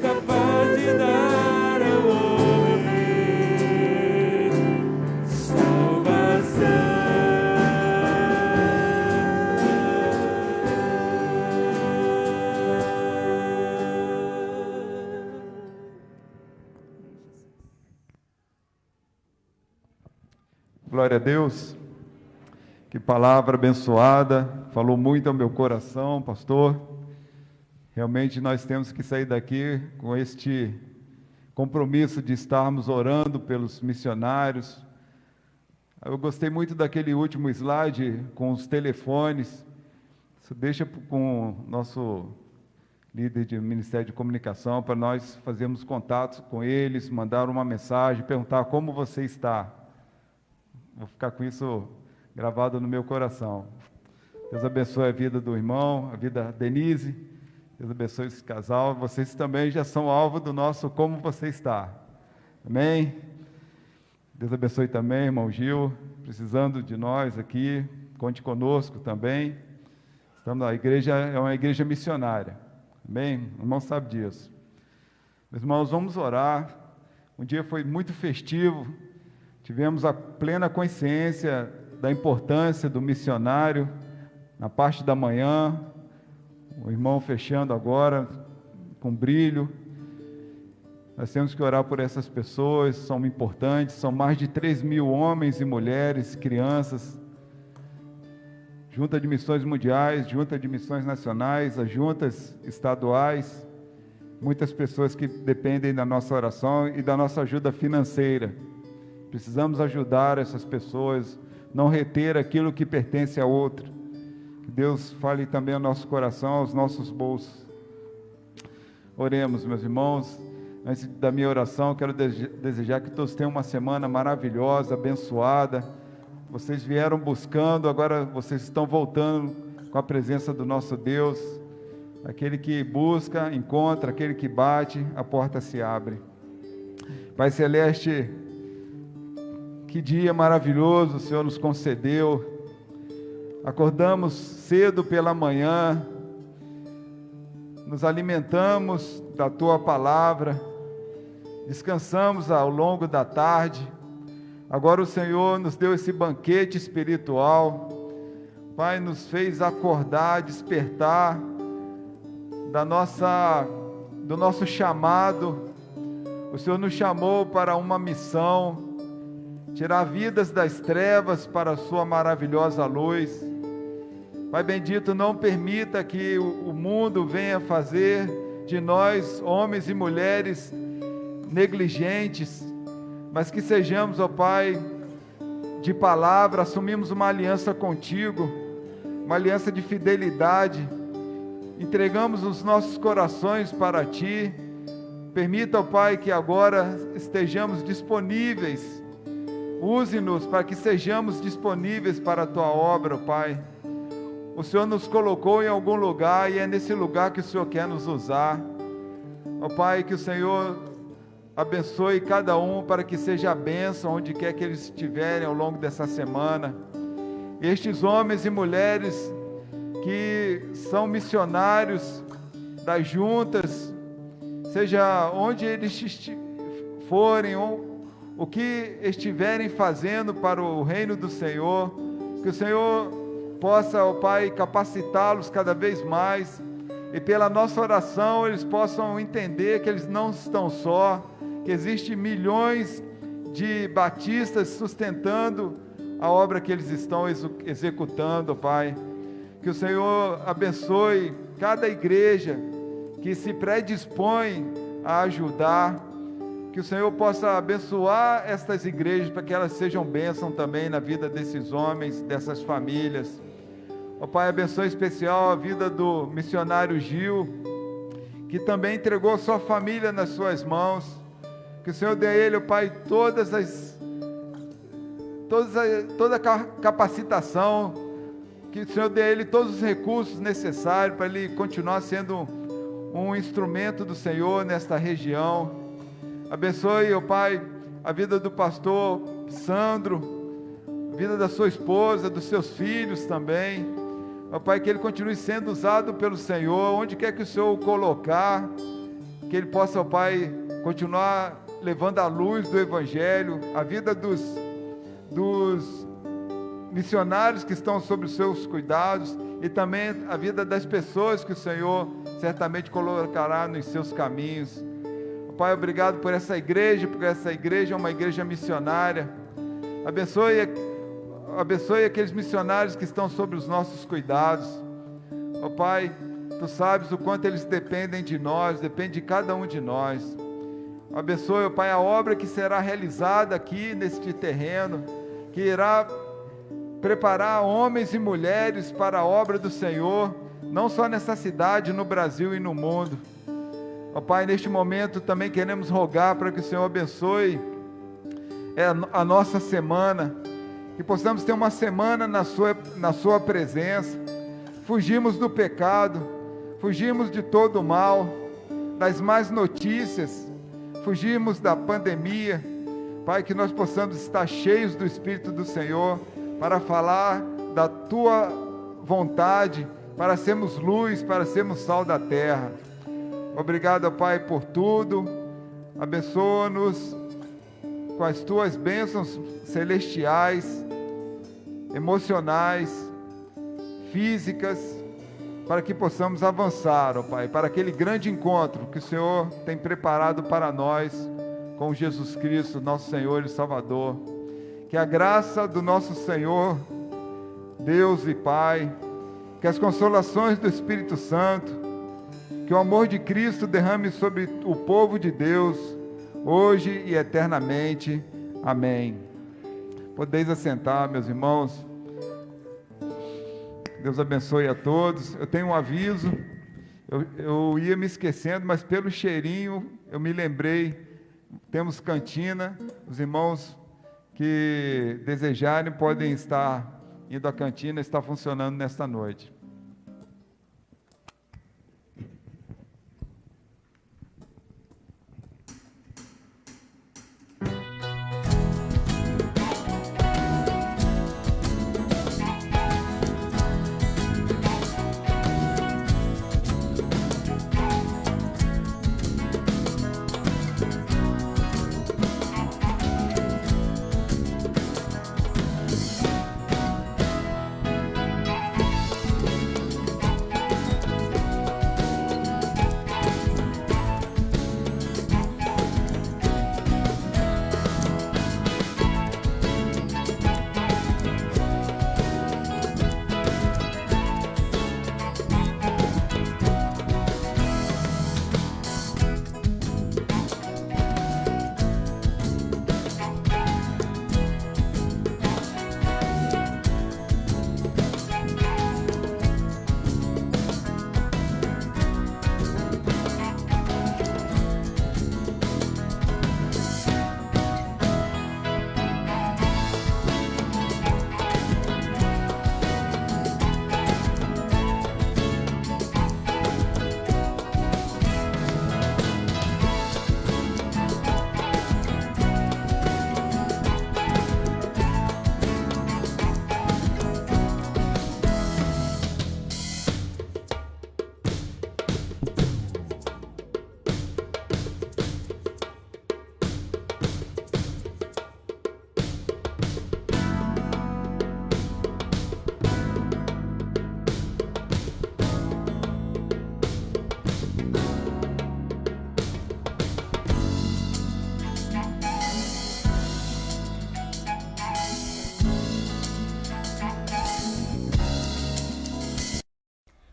[SPEAKER 12] capaz de dar
[SPEAKER 1] Glória a Deus. Que palavra abençoada, falou muito ao meu coração, pastor. Realmente nós temos que sair daqui com este compromisso de estarmos orando pelos missionários. Eu gostei muito daquele último slide com os telefones. Isso deixa com o nosso líder de Ministério de Comunicação para nós fazermos contatos com eles, mandar uma mensagem, perguntar como você está. Vou ficar com isso gravado no meu coração. Deus abençoe a vida do irmão, a vida da Denise. Deus abençoe esse casal. Vocês também já são alvo do nosso como você está. Amém? Deus abençoe também, irmão Gil, precisando de nós aqui. Conte conosco também. A igreja é uma igreja missionária. Amém? O irmão sabe disso. Meus irmãos, vamos orar. Um dia foi muito festivo. Tivemos a plena consciência da importância do missionário na parte da manhã, o irmão fechando agora com brilho. Nós temos que orar por essas pessoas, são importantes, são mais de 3.000 homens e mulheres, crianças, junta de missões mundiais, junta de missões nacionais, as juntas estaduais, muitas pessoas que dependem da nossa oração e da nossa ajuda financeira. Precisamos ajudar essas pessoas, não reter aquilo que pertence a outro. Que Deus fale também ao nosso coração, aos nossos bolsos. Oremos, meus irmãos. Antes da minha oração, quero desejar que todos tenham uma semana maravilhosa, abençoada. Vocês vieram buscando, agora vocês estão voltando com a presença do nosso Deus. Aquele que busca, encontra, aquele que bate, a porta se abre. Pai Celeste, que dia maravilhoso o Senhor nos concedeu. Acordamos cedo pela manhã, nos alimentamos da Tua palavra, descansamos ao longo da tarde. Agora o Senhor nos deu esse banquete espiritual. Pai, nos fez acordar, despertar do nosso chamado. O Senhor nos chamou para uma missão, tirar vidas das trevas para a sua maravilhosa luz. Pai bendito, não permita que o mundo venha fazer de nós, homens e mulheres, negligentes, mas que sejamos, ó Pai, de palavra, assumimos uma aliança contigo, uma aliança de fidelidade, entregamos os nossos corações para Ti. Permita, ó Pai, que agora estejamos disponíveis. Use-nos para que sejamos disponíveis para a Tua obra, ó Pai. O Senhor nos colocou em algum lugar e é nesse lugar que o Senhor quer nos usar. Ó Pai, que o Senhor abençoe cada um para que seja bênção onde quer que eles estiverem ao longo dessa semana. Estes homens e mulheres que são missionários das juntas, seja onde eles forem, o que estiverem fazendo para o reino do Senhor, que o Senhor possa, ó Pai, capacitá-los cada vez mais, e pela nossa oração eles possam entender que eles não estão só, que existem milhões de batistas sustentando a obra que eles estão executando, ó Pai. Que o Senhor abençoe cada igreja que se predispõe a ajudar, que o Senhor possa abençoar estas igrejas para que elas sejam bênção também na vida desses homens, dessas famílias. Ó Pai, abençoe em especial a vida do missionário Gil, que também entregou sua família nas suas mãos. Que o Senhor dê a ele, ó Pai, toda a capacitação, que o Senhor dê a ele todos os recursos necessários para ele continuar sendo um instrumento do Senhor nesta região. Abençoe, ó Pai, a vida do pastor Sandro, a vida da sua esposa, dos seus filhos também. Ó Pai, que ele continue sendo usado pelo Senhor, onde quer que o Senhor o colocar, que ele possa, ó Pai, continuar levando a luz do Evangelho, a vida dos missionários que estão sob os seus cuidados e também a vida das pessoas que o Senhor certamente colocará nos seus caminhos. Pai, obrigado por essa igreja, porque essa igreja é uma igreja missionária. Abençoe abençoe aqueles missionários que estão sob os nossos cuidados. Ó Pai, Tu sabes o quanto eles dependem de nós, depende de cada um de nós. Abençoe, ó Pai, a obra que será realizada aqui neste terreno, que irá preparar homens e mulheres para a obra do Senhor, não só nessa cidade, no Brasil e no mundo. Ó Pai, neste momento também queremos rogar para que o Senhor abençoe a nossa semana, que possamos ter uma semana na sua presença. Fugimos do pecado, fugimos de todo o mal, das más notícias, fugimos da pandemia. Pai, que nós possamos estar cheios do Espírito do Senhor para falar da Tua vontade, para sermos luz, para sermos sal da terra. Obrigado, Pai, por tudo. Abençoa-nos com as Tuas bênçãos celestiais, emocionais, físicas, para que possamos avançar, ó Pai, para aquele grande encontro que o Senhor tem preparado para nós com Jesus Cristo, nosso Senhor e Salvador. Que a graça do nosso Senhor, Deus e Pai, que as consolações do Espírito Santo, que o amor de Cristo derrame sobre o povo de Deus, hoje e eternamente. Amém. Podeis assentar, meus irmãos. Deus abençoe a todos. Eu tenho um aviso, eu ia me esquecendo, mas pelo cheirinho eu me lembrei. Temos cantina, os irmãos que desejarem podem estar indo à cantina, está funcionando nesta noite.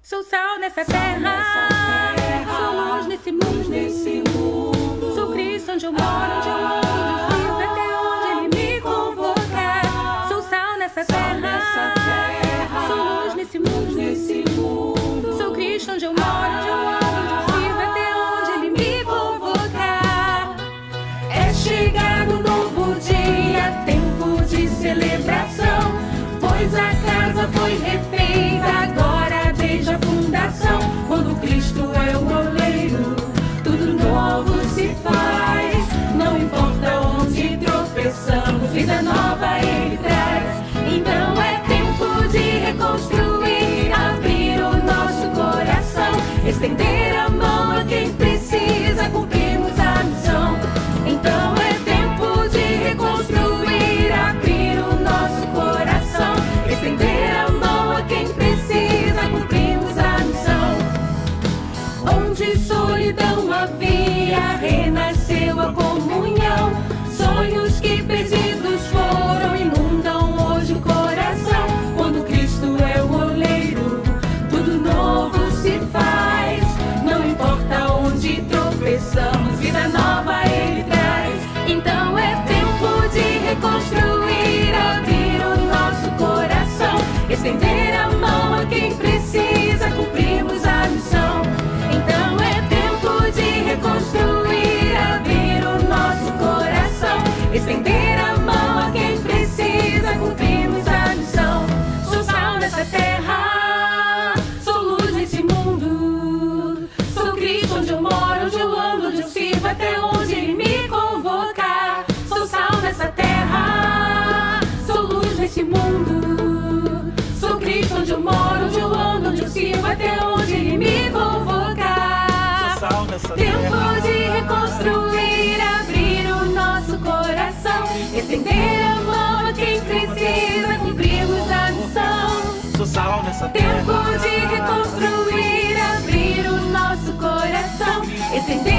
[SPEAKER 13] Sou sal nessa terra, sou luz nesse mundo, sou Cristo onde eu moro, onde eu ando, sirvo até onde Ele me convocar. Sou sal nessa terra, sou luz nesse mundo, sou Cristo onde eu moro, onde eu ando, sirvo até onde Ele me convocar. É chegado um novo dia, tempo de celebração, pois a casa foi refeita agora. Desde a fundação, quando Cristo é o oleiro, tudo novo se faz. Não importa onde tropeçamos, vida nova Ele traz. Então é tempo de reconstruir, abrir o nosso coração, estender a mão a quem precisa, cumprirmos a missão. Então é tempo de reconstruir, abrir o nosso coração, estender a mão a quem precisa, cumprimos a missão. Onde solidão havia, renasceu a comunhão. Sonhos que perdidos foram, inundam hoje o coração. mundo. Sou Cristo onde eu moro, onde eu ando, onde eu sirvo, até onde Ele me convocar. Tempo de reconstruir, abrir o nosso coração, estender a mão a quem precisa, cumprirmos a missão. Tempo de reconstruir, abrir o nosso coração, estender